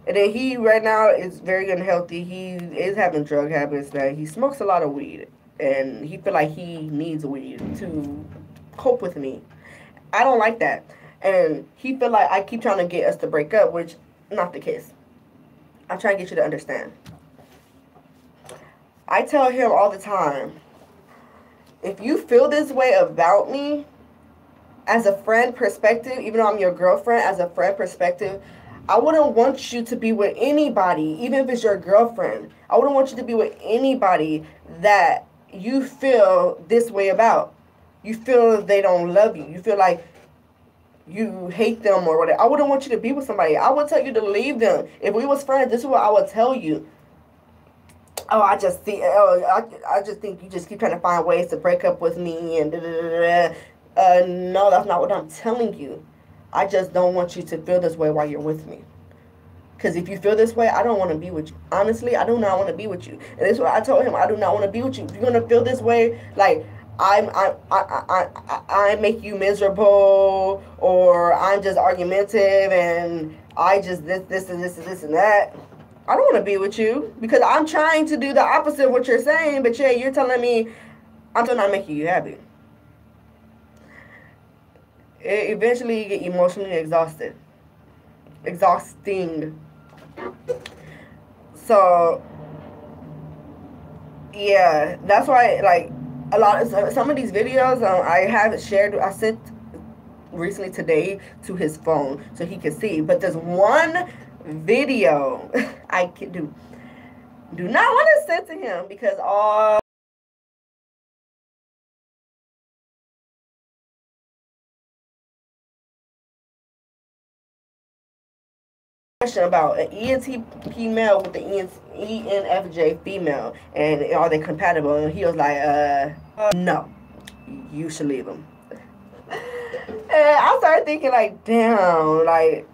And then he, right now, is very unhealthy. He is having drug habits. That he smokes a lot of weed. And he feel like he needs weed to cope with me. I don't like that. And he feel like I keep trying to get us to break up, which not the case. I'm trying to get you to understand. I tell him all the time, if you feel this way about me, as a friend perspective, even though I'm your girlfriend, as a friend perspective, I wouldn't want you to be with anybody, even if it's your girlfriend. I wouldn't want you to be with anybody that you feel this way about. You feel they don't love you. You feel like you hate them or whatever. I wouldn't want you to be with somebody. I would tell you to leave them. If we was friends, this is what I would tell you. I just think you just keep trying to find ways to break up with me and no, that's not what I'm telling you. I just don't want you to feel this way while you're with me. Because if you feel this way, I don't want to be with you. Honestly, I do not want to be with you. And this is what I told him. I do not want to be with you. If you're going to feel this way, like I make you miserable, or I'm just argumentative and I just this and that. I don't want to be with you because I'm trying to do the opposite of what you're saying, but yeah, you're telling me I'm still not making you happy. Eventually you get emotionally exhausting. So yeah, that's why, like, some of these videos I sent recently today to his phone so he could see, but there's one video I can do not want to send to him because all question about an ENTP male with the ENFJ female, and are they compatible? And he was like, no, you should leave them. And I started thinking, like, damn, like,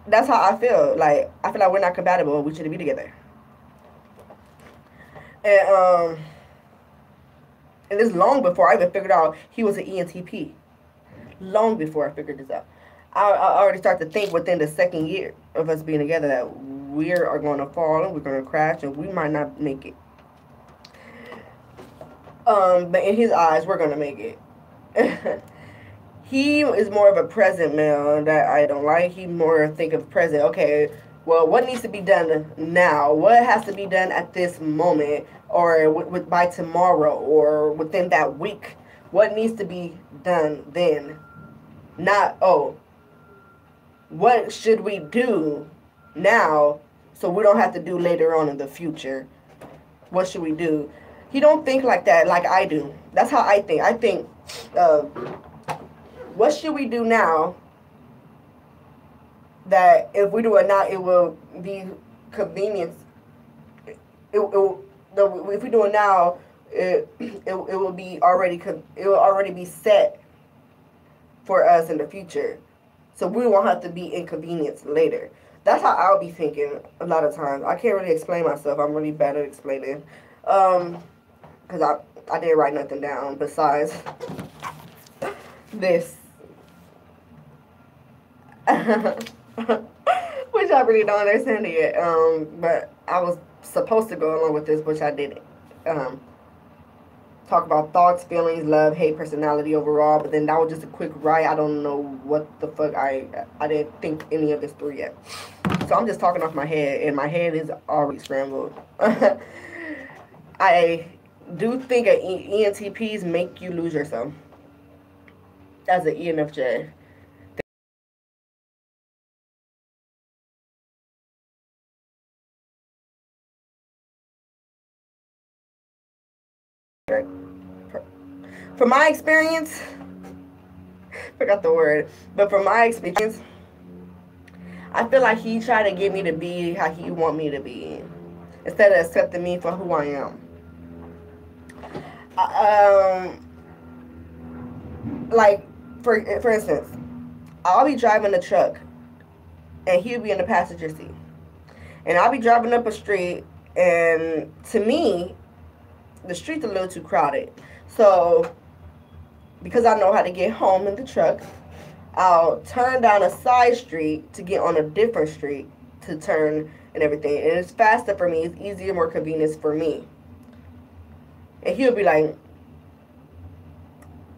that's how I feel. Like, I feel like we're not compatible. We shouldn't be together. And this long before I even figured out he was an ENTP. Long before I figured this out. I already started to think within the second year of us being together that we are going to fall and we're going to crash and we might not make it. But in his eyes, we're going to make it. He is more of a present male that I don't like. He more think of present. Okay, well, what needs to be done now? What has to be done at this moment, or by tomorrow, or within that week? What needs to be done then? Not, oh, what should we do now so we don't have to do later on in the future? What should we do? He don't think like that like I do. That's how I think. I think, what should we do now that if we do it now, it will be convenience. If we do it now, it will be already, it will already be set for us in the future, so we won't have to be inconvenienced later. That's how I'll be thinking a lot of times. I can't really explain myself. I'm really bad at explaining, because I didn't write nothing down besides this. Which I really don't understand it yet. But I was supposed to go along with this, which I didn't. Talk about thoughts, feelings, love, hate, personality overall. But then that was just a quick write. I don't know what the fuck. I didn't think any of this through yet. So I'm just talking off my head, and my head is already scrambled. I do think ENTPs make you lose yourself as an ENFJ. From my experience, forgot the word, but from my experience, I feel like he tried to get me to be how he want me to be, instead of accepting me for who I am. Like, for instance, I'll be driving the truck, and he'll be in the passenger seat. And I'll be driving up a street, and to me, the street's a little too crowded. So, because I know how to get home in the truck, I'll turn down a side street to get on a different street to turn and everything. And it's faster for me. It's easier, more convenient for me. And he'll be like,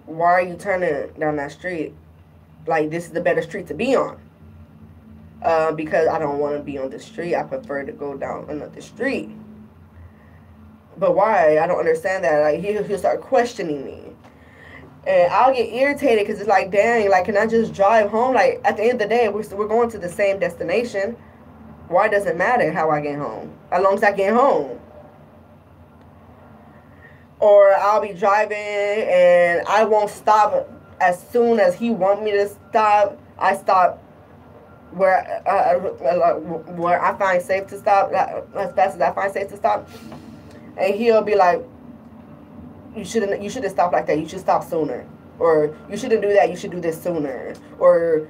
why are you turning down that street? Like, this is the better street to be on. Because I don't want to be on the street. I prefer to go down another street. But why? I don't understand that. Like, he'll start questioning me. And I'll get irritated because it's like, dang, like, can I just drive home? Like, at the end of the day, we're going to the same destination. Why does it matter how I get home? As long as I get home. Or I'll be driving and I won't stop as soon as he wants me to stop. I stop where I find safe to stop, as fast as I find safe to stop. And he'll be like, you shouldn't stop like that. You should stop sooner. Or you shouldn't do that. You should do this sooner. Or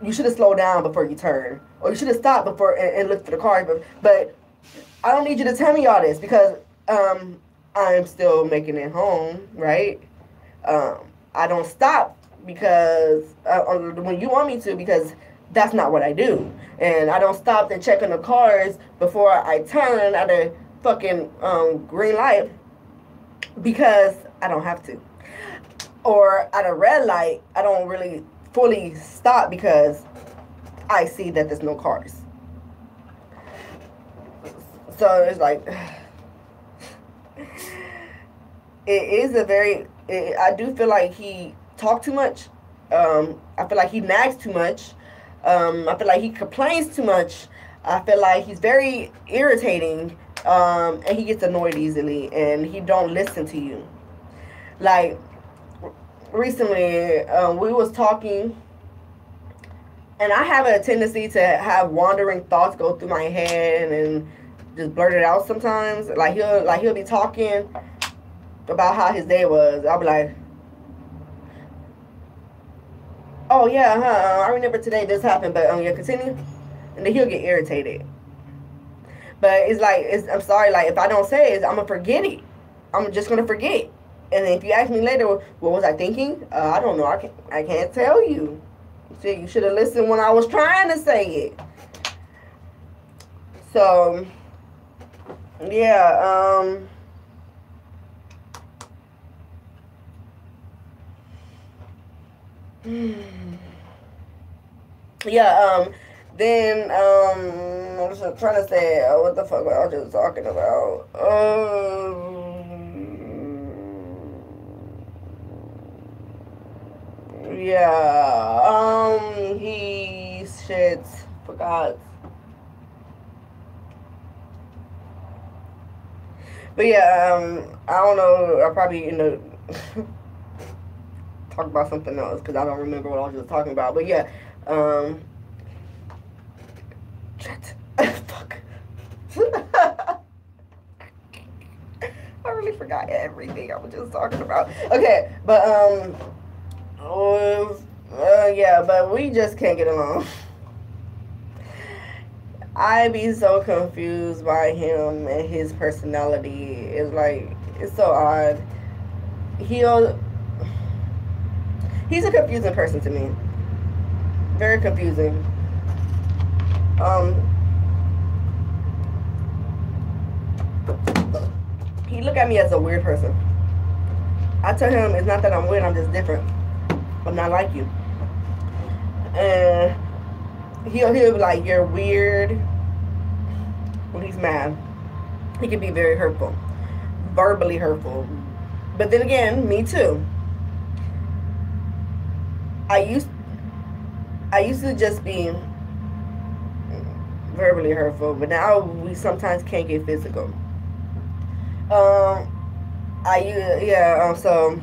you should have slowed down before you turn. Or you should have stopped before and looked for the car. But I don't need you to tell me all this because I'm still making it home, right? I don't stop because when you want me to, because that's not what I do. And I don't stop and check on the cars before I turn at a fucking green light because I don't have to. Or at a red light, I don't really fully stop because I see that there's no cars. So it's like, it is a very, I do feel like he talks too much. I feel like he nags too much. I feel like he complains too much. I feel like he's very irritating, and he gets annoyed easily, and he don't listen to you. Like, recently, we was talking, And I have a tendency to have wandering thoughts go through my head and just blurt it out sometimes. He'll be talking about how his day was. I'll be like, oh yeah, I remember today this happened, but yeah, continue. And then he'll get irritated. But it's like, I'm sorry, like if I don't say it, I'm gonna forget it. I'm just gonna forget. And then if you ask me later, what was I thinking? I don't know. I can't tell you. See, you should have listened when I was trying to say it. So, yeah. Yeah. Then I was trying to say what the fuck I was just talking about. Yeah. He shit forgot. But yeah, I don't know. I probably talk about something else because I don't remember what I was just talking about. But yeah, shit. Fuck. I really forgot everything I was just talking about. Okay, but yeah, but we just can't get along. I be so confused by him and his personality. It's like it's so odd. He's a confusing person to me. Very confusing. He look at me as a weird person. I tell him it's not that I'm weird, I'm just different. I'm not like you. And he'll be like, you're weird when he's mad. He can be very hurtful. Verbally hurtful. But then again, me too. I used to just be verbally hurtful, but now we sometimes can't get physical. So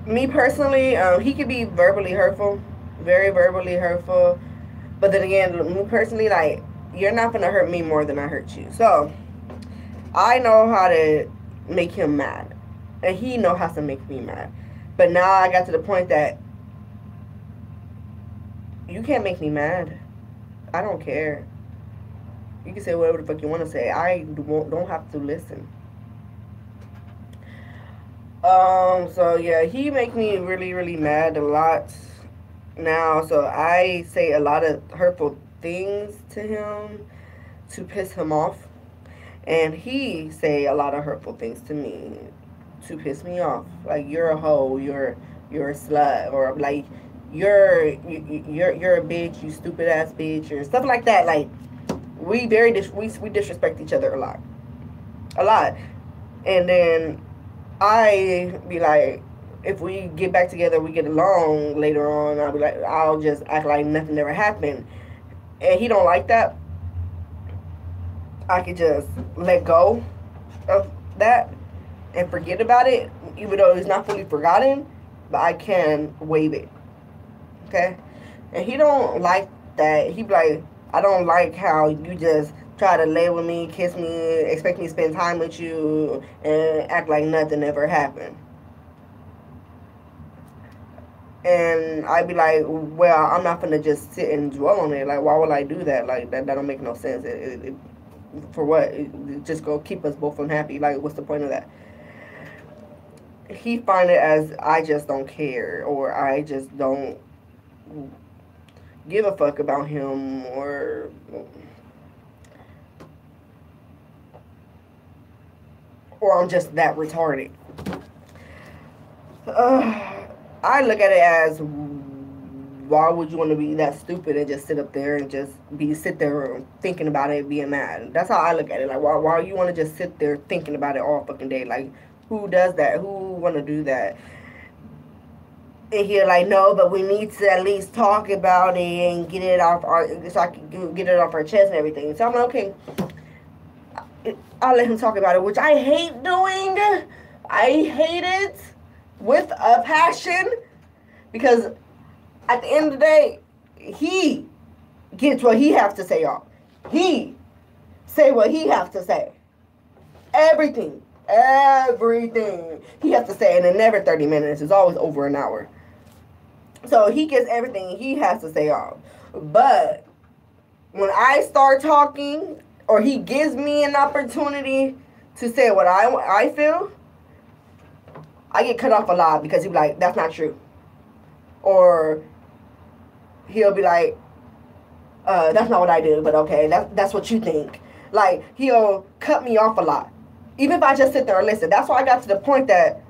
me personally, he could be verbally hurtful, very verbally hurtful, but then again, me personally, like, you're not gonna hurt me more than I hurt you. So I know how to make him mad, and he know how to make me mad. But now I got to the point that you can't make me mad. I don't care. You can say whatever the fuck you want to say. I don't have to listen. So yeah, he make me really, really mad a lot now. So I say a lot of hurtful things to him to piss him off, and he say a lot of hurtful things to me to piss me off. Like, you're a hoe, you're a slut, or like you're a bitch, you stupid ass bitch, or stuff like that. Like, we disrespect each other a lot, and then I be like, if we get back together, we get along later on, I'll be like, I'll just act like nothing ever happened, and he don't like that. I could just let go of that and forget about it, even though it's not fully forgotten, but I can waive it. Okay? And he don't like that. He be like, I don't like how you just try to lay with me, kiss me, expect me to spend time with you, and act like nothing ever happened. And I'd be like, well, I'm not gonna just sit and dwell on it. Like, why would I do that? Like, that don't make no sense. For what? It just go keep us both unhappy. Like, what's the point of that? He find it as I just don't care, or I just don't give a fuck about him, or I'm just that retarded. I look at it as, why would you want to be that stupid and just sit up there and just sit there thinking about it, being mad? That's how I look at it. Like, why you want to just sit there thinking about it all fucking day? Like, who does that? Who want to do that? And he's like, no, but we need to at least talk about it and get it off so I can get it off our chest and everything. So I'm like, okay, I'll let him talk about it, which I hate doing. I hate it with a passion. Because at the end of the day, he gets what he has to say, y'all. He say what he has to say. Everything. He has to say, and it never 30 minutes. It's always over an hour. So he gets everything he has to say off. But when I start talking, or he gives me an opportunity to say what I feel, I get cut off a lot because he'll be like, that's not true. Or he'll be like, that's not what I do, but okay, that's what you think. Like, he'll cut me off a lot. Even if I just sit there and listen. That's why I got to the point that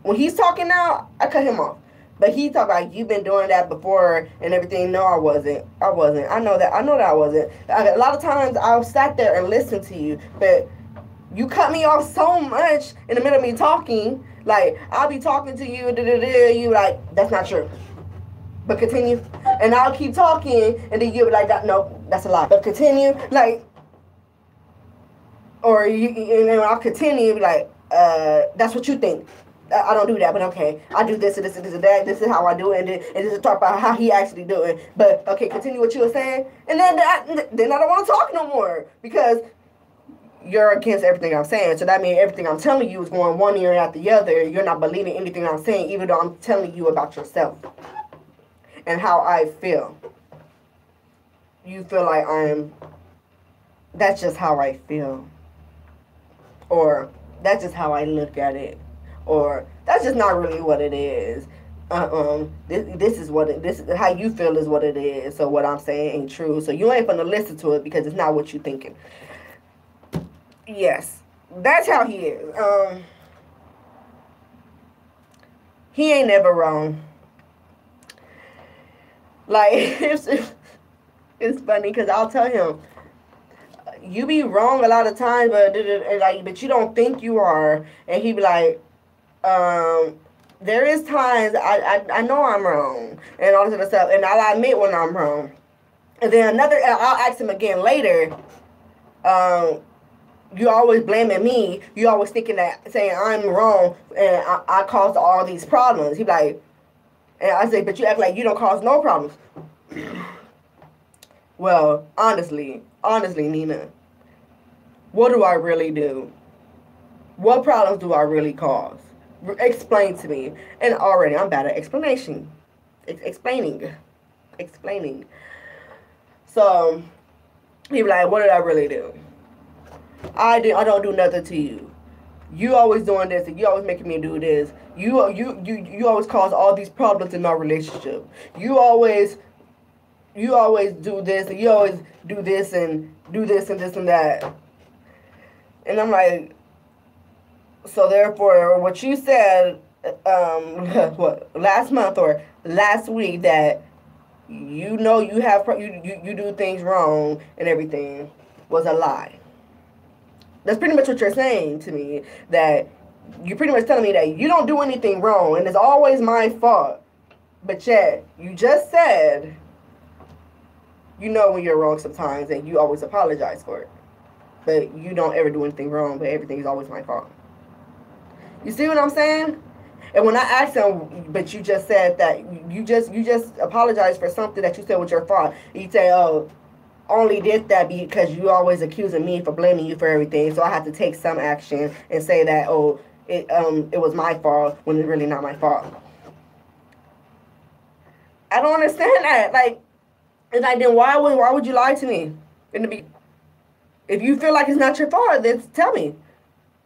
when he's talking now, I cut him off. But he talk like, you've been doing that before and everything. No, I wasn't. I know that I wasn't. A lot of times I'll sat there and listen to you, but you cut me off so much in the middle of me talking. Like, I'll be talking to you, you like, that's not true. But continue. And I'll keep talking, and then you'll be like, no, that's a lie. But continue, like, and then I'll continue, be like, that's what you think. I don't do that, but okay, I do this and this and this and that. This is how I do it, and this is talk about how he actually do it. But okay, continue what you were saying, and then I don't want to talk no more because you're against everything I'm saying. So that means everything I'm telling you is going one ear out the other. You're not believing anything I'm saying, even though I'm telling you about yourself and how I feel. You feel like that's just how I feel, or that's just how I look at it. Or that's just not really what it is. This is how you feel is what it is. So what I'm saying ain't true. So you ain't gonna listen to it because it's not what you thinking. Yes, that's how he is. He ain't never wrong. Like, it's funny because I'll tell him, you be wrong a lot of times, but you don't think you are, and he be like, there is times I know I'm wrong and all this other stuff, and I'll admit when I'm wrong. And then I'll ask him again later, you always blaming me, you always saying I'm wrong and I caused all these problems. He be like, and I say, but you act like you don't cause no problems. Well, honestly, Nina, what do I really do? What problems do I really cause? Explain to me. And already I'm bad at explanation. Explaining. So he be like, what did I really do? I don't do nothing to you. You always doing this, and you always making me do this. You always cause all these problems in our relationship. You always do this, and you always do this and this and that. And I'm like, so therefore, what you said, last month or last week, that you know you do things wrong and everything, was a lie. That's pretty much what you're saying to me. That you're pretty much telling me that you don't do anything wrong and it's always my fault. But yet, you just said you know when you're wrong sometimes and you always apologize for it. But you don't ever do anything wrong, but everything is always my fault. You see what I'm saying? And when I asked him, but you just said that you just apologized for something that you said was your fault. He say, oh, only did that because you always accusing me for blaming you for everything, so I have to take some action and say that, oh, it was my fault when it's really not my fault. I don't understand that. Like, and then why would you lie to me in the beginning? If you feel like it's not your fault, then tell me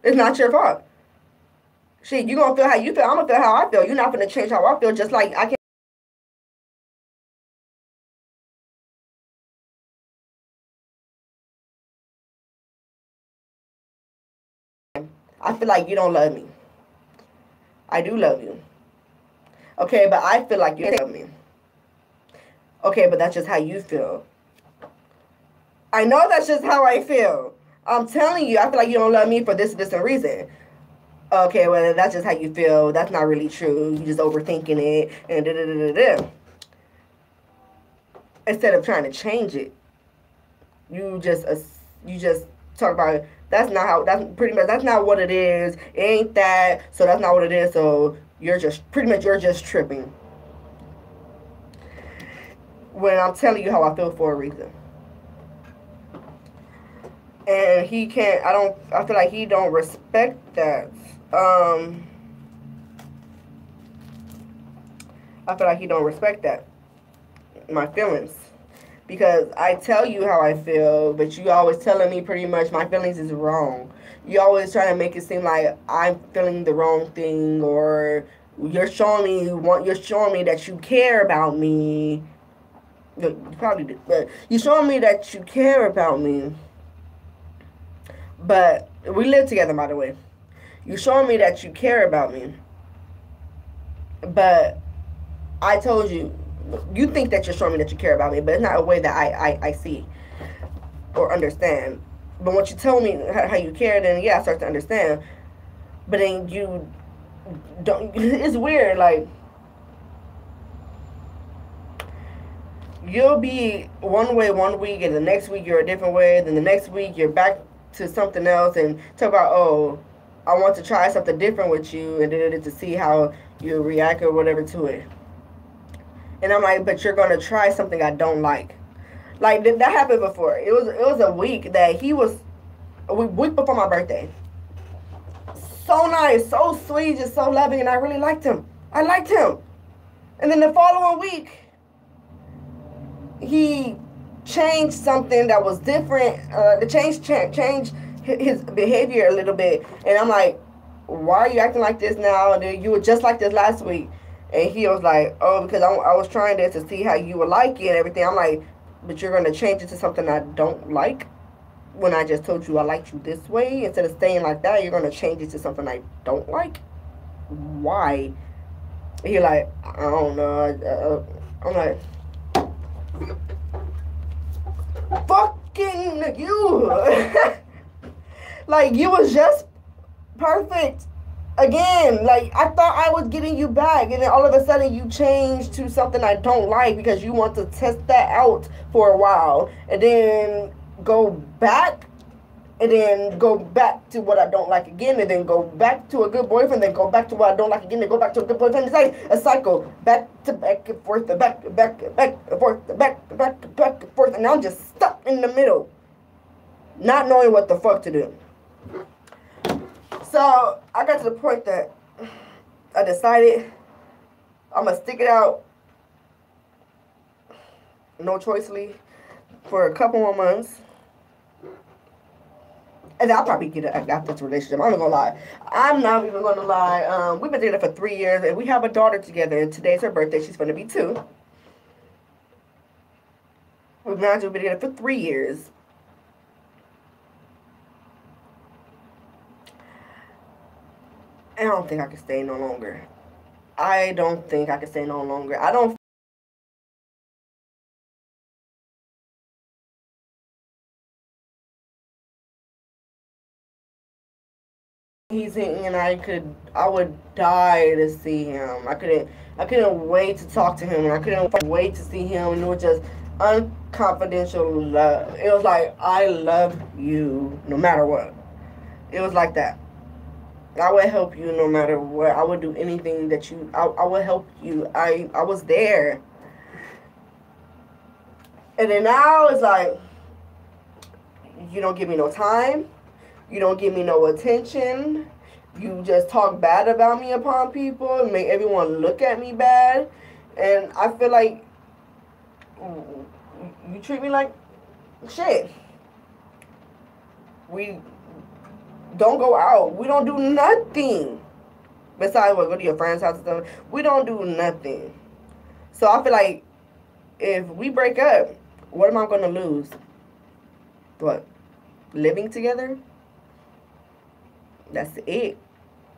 it's not your fault. Shit, you gonna feel how you feel. I'm gonna feel how I feel. You're not gonna change how I feel. Just like I can't. I feel like you don't love me. I do love you. Okay, but I feel like you don't love me. Okay, but that's just how you feel. I know that's just how I feel. I'm telling you, I feel like you don't love me for this and reason. Okay, well, that's just how you feel. That's not really true. You just overthinking it and da-da-da-da-da. Instead of trying to change it, you just talk about that's not what it is. It ain't that, so that's not what it is. So you're just tripping. when I'm telling you how I feel for a reason. And he can't, I feel like he don't respect that. I feel like he don't respect that, my feelings. Because I tell you how I feel, but you always telling me pretty much my feelings is wrong. You always try to make it seem like I'm feeling the wrong thing, or you're showing me that you care about me. You probably did, but you're showing me that you care about me. But we live together, by the way. You're showing me that you care about me, but I told you, you think that you're showing me that you care about me, but it's not a way that I see or understand. But once you tell me how you care, then yeah, I start to understand. But then you don't. It's weird. Like, you'll be one way one week, and the next week you're a different way. Then the next week you're back to something else, and talk about, oh, I want to try something different with you, and then to see how you react or whatever to it. And I'm like, but you're gonna try something I don't like. Like, that happened before. It was a week that he was, a week before my birthday. So nice, so sweet, just so loving, and I really liked him. I liked him. And then the following week, he changed something that was different. Changed his behavior a little bit, and I'm like, why are you acting like this now? And you were just like this last week. And he was like, oh, because I was trying this to see how you would like it and everything. I'm like, but you're going to change it to something I don't like? When I just told you I liked you this way, instead of staying like that, you're going to change it to something I don't like? Why? He like, I don't know. I'm like, fucking you. Like, you was just perfect. Again, like, I thought I was getting you back, and then all of a sudden you changed to something I don't like because you want to test that out for a while, and then go back, and then go back to what I don't like again, and then go back to a good boyfriend, then go back to what I don't like again, then go back to a good boyfriend. It's like a cycle, back to back and forth, back and forth, back and forth, and I'm just stuck in the middle, not knowing what the fuck to do. So I got to the point that I decided I'm going to stick it out, no choicely, for a couple more months. And I'll probably get it after this relationship. I'm not going to lie. I'm not even going to lie. We've been together for 3 years, and we have a daughter together. And today's her birthday. She's going to be 2. We've been together for 3 years. I don't think I can stay no longer. I don't think I can stay no longer. I don't. He's in, and I would die to see him. I couldn't wait to talk to him, and I couldn't wait to see him. And it was just unconfidential love. It was like, I love you no matter what. It was like that. I would help you no matter what. I would do anything that I would help you. I was there. And then now it's like, you don't give me no time. You don't give me no attention. You just talk bad about me upon people and make everyone look at me bad. And I feel like you treat me like shit. We don't go out. We don't do nothing. Besides, go to your friend's house and stuff. We don't do nothing. So I feel like if we break up, what am I going to lose? What? Living together? That's it.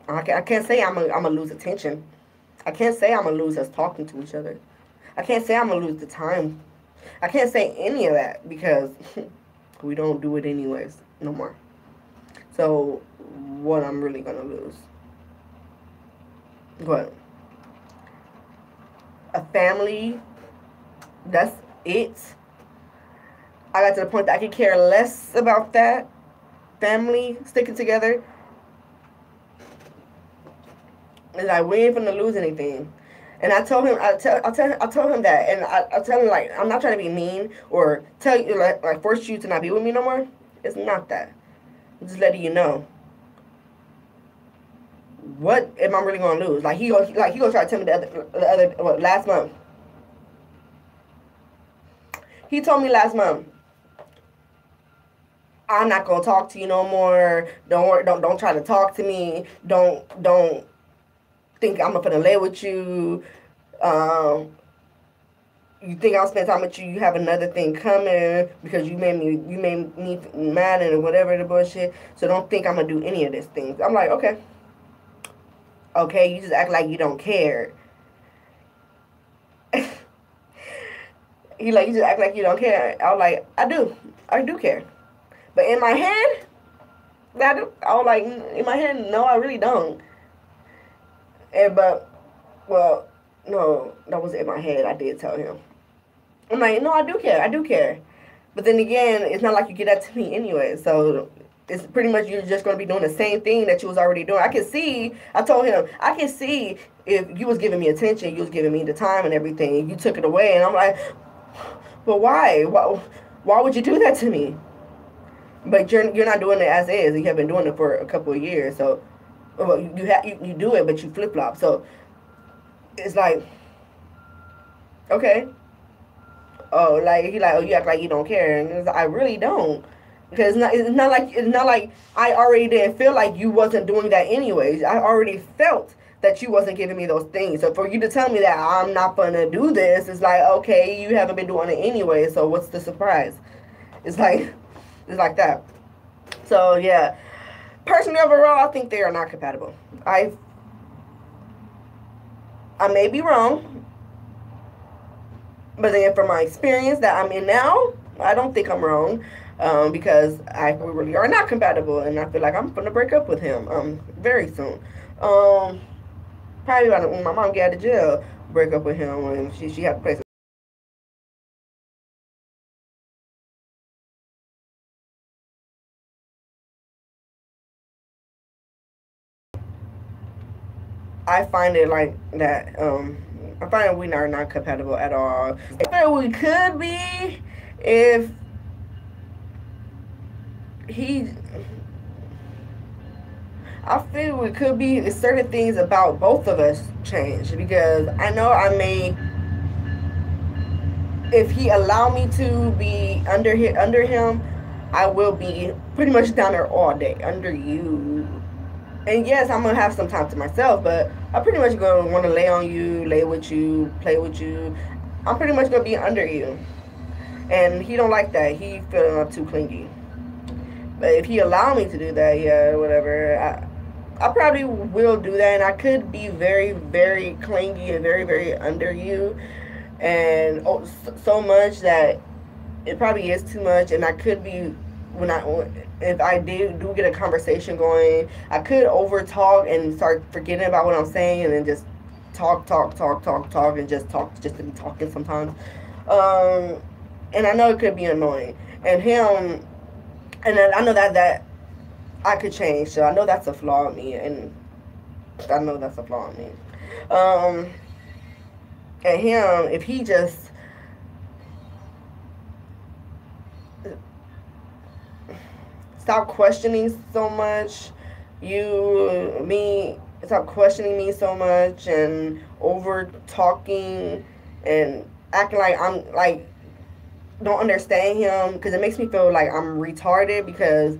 I can't say I'm gonna lose attention. I can't say I'm gonna lose us talking to each other. I can't say I'm gonna lose the time. I can't say any of that because we don't do it anyways no more. So what I'm really gonna lose? What? A family? That's it. I got to the point that I could care less about that. Family sticking together. It's like, we ain't finna lose anything. And I told him, I told him that, and I tell him like I'm not trying to be mean or tell you like force you to not be with me no more. It's not that. I'm just letting you know. What am I really gonna lose? Like he gonna try to tell me last month. He told me last month, I'm not gonna talk to you no more. Don't try to talk to me. Don't think I'm gonna lay with you. Um, you think I'll spend time with you? You have another thing coming because you made me mad and whatever the bullshit. So don't think I'm gonna do any of these things. I'm like, okay, you just act like you don't care. He like, you just act like you don't care. I was like, I do care. But in my head, I was like, in my head, no, I really don't. Well, no, that wasn't in my head. I did tell him. I'm like, no, I do care. But then again, it's not like you get that to me anyway. So it's pretty much you're just going to be doing the same thing that you was already doing. I told him, I can see if you was giving me attention, you was giving me the time and everything. You took it away. And I'm like, but why? Why would you do that to me? But you're not doing it as is. You have been doing it for a couple of years. So well, you do it, but you flip flop. So it's like, okay. Oh, like he like, oh, you act like you don't care, and it's like, I really don't, because it's not like I already didn't feel like you wasn't doing that anyways. I already felt that you wasn't giving me those things. So for you to tell me that I'm not gonna do this, it's like, okay, you haven't been doing it anyway. So what's the surprise? It's like that. So yeah, personally overall, I think they are not compatible. I may be wrong, but then from my experience that I'm in now, I don't think I'm wrong, because we really are not compatible, and I feel like I'm gonna break up with him very soon. Probably when my mom get out of jail, break up with him when she had to place. I find it like that. I find we are not compatible at all. I find we could be if he. I feel we could be if certain things about both of us change, because I know I may, if he allow me to be under him, I will be pretty much down there all day under you. And yes, I'm gonna have some time to myself, but I'm pretty much gonna want to lay on you, lay with you, play with you. I'm pretty much gonna be under you, and he don't like that. He feeling I'm too clingy. But if he allow me to do that, yeah, whatever. I probably will do that, and I could be very, very clingy and very, very under you, and so much that it probably is too much, and I could be if I do get a conversation going, I could over talk and start forgetting about what I'm saying, and then just talk, and just to be talking sometimes. And I know it could be annoying, and him, and then I know that I could change, so I know that's a flaw in me, and I know that's a flaw in me. And him, if he just stop questioning so much, stop questioning me so much and over talking and acting like I'm like don't understand him, because it makes me feel like I'm retarded, because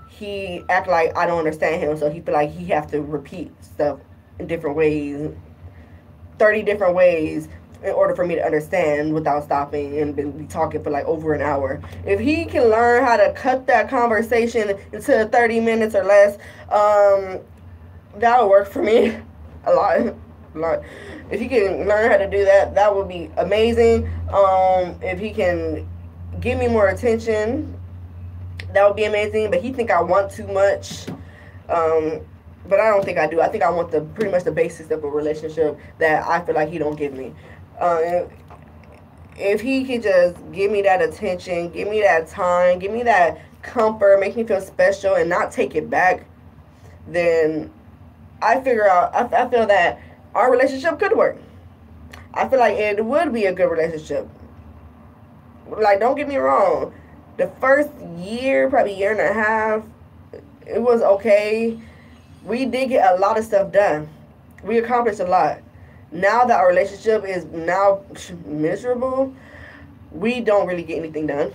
he act like I don't understand him, so he feel like he have to repeat stuff in different ways, 30 different ways, in order for me to understand without stopping and be talking for like over an hour. If he can learn how to cut that conversation into 30 minutes or less, that'll work for me a lot. If he can learn how to do that, that would be amazing. If he can give me more attention, that would be amazing. But he think I want too much, but I don't think I do. I think I want pretty much the basics of a relationship that I feel like he don't give me. If he could just give me that attention, give me that time, give me that comfort, make me feel special, and not take it back, then I feel that our relationship could work. I feel like it would be a good relationship. Like, don't get me wrong. The first year, probably year and a half, it was okay. We did get a lot of stuff done. We accomplished a lot. Now that our relationship is now miserable, we don't really get anything done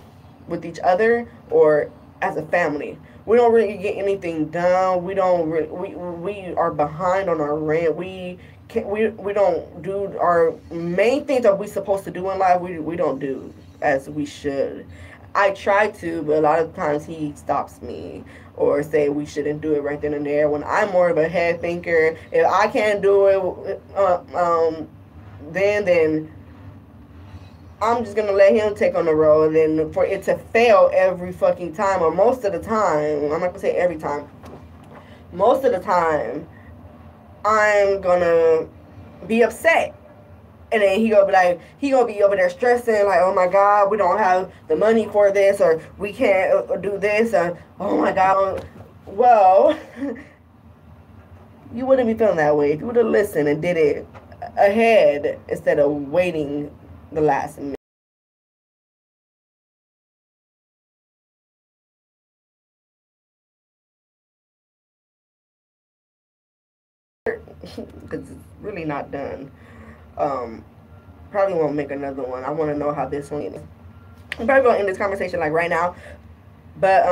with each other or as a family. We don't really get anything done. We don't really, we are behind on our rent. We don't do our main things that we supposed to do in life. We don't do as we should. I try to, but a lot of times he stops me or say we shouldn't do it right then and there. When I'm more of a head thinker, if I can't do it, then I'm just gonna let him take on the road, and for it to fail every fucking time, or most of the time, I'm not gonna say every time, most of the time, I'm gonna be upset. And then he gonna be over there stressing, like, oh my God, we don't have the money for this, or we can't do this, or oh my God. Well, you wouldn't be feeling that way if you would have listened and did it ahead instead of waiting the last minute. Because it's really not done. Um, Probably won't make another one. I want to know how this one is. I'm probably gonna end this conversation like right now, but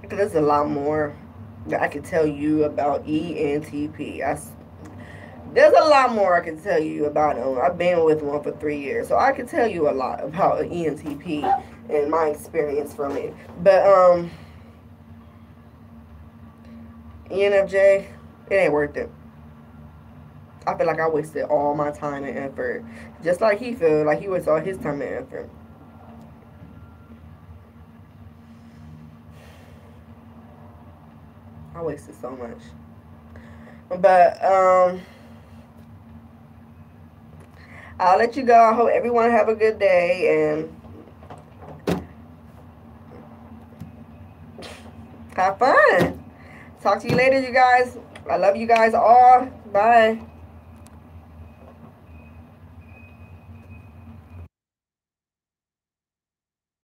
because there's a lot more that I could tell you about ENTP. There's a lot more I can tell you about them. I've been with one for 3 years, so I can tell you a lot about ENTP and my experience from it. But ENFJ, it ain't worth it. I feel like I wasted all my time and effort, just like he feel like he wasted all his time and effort. I wasted so much. But I'll let you go. I hope everyone have a good day and have fun. Talk to you later, you guys. I love you guys all. Bye.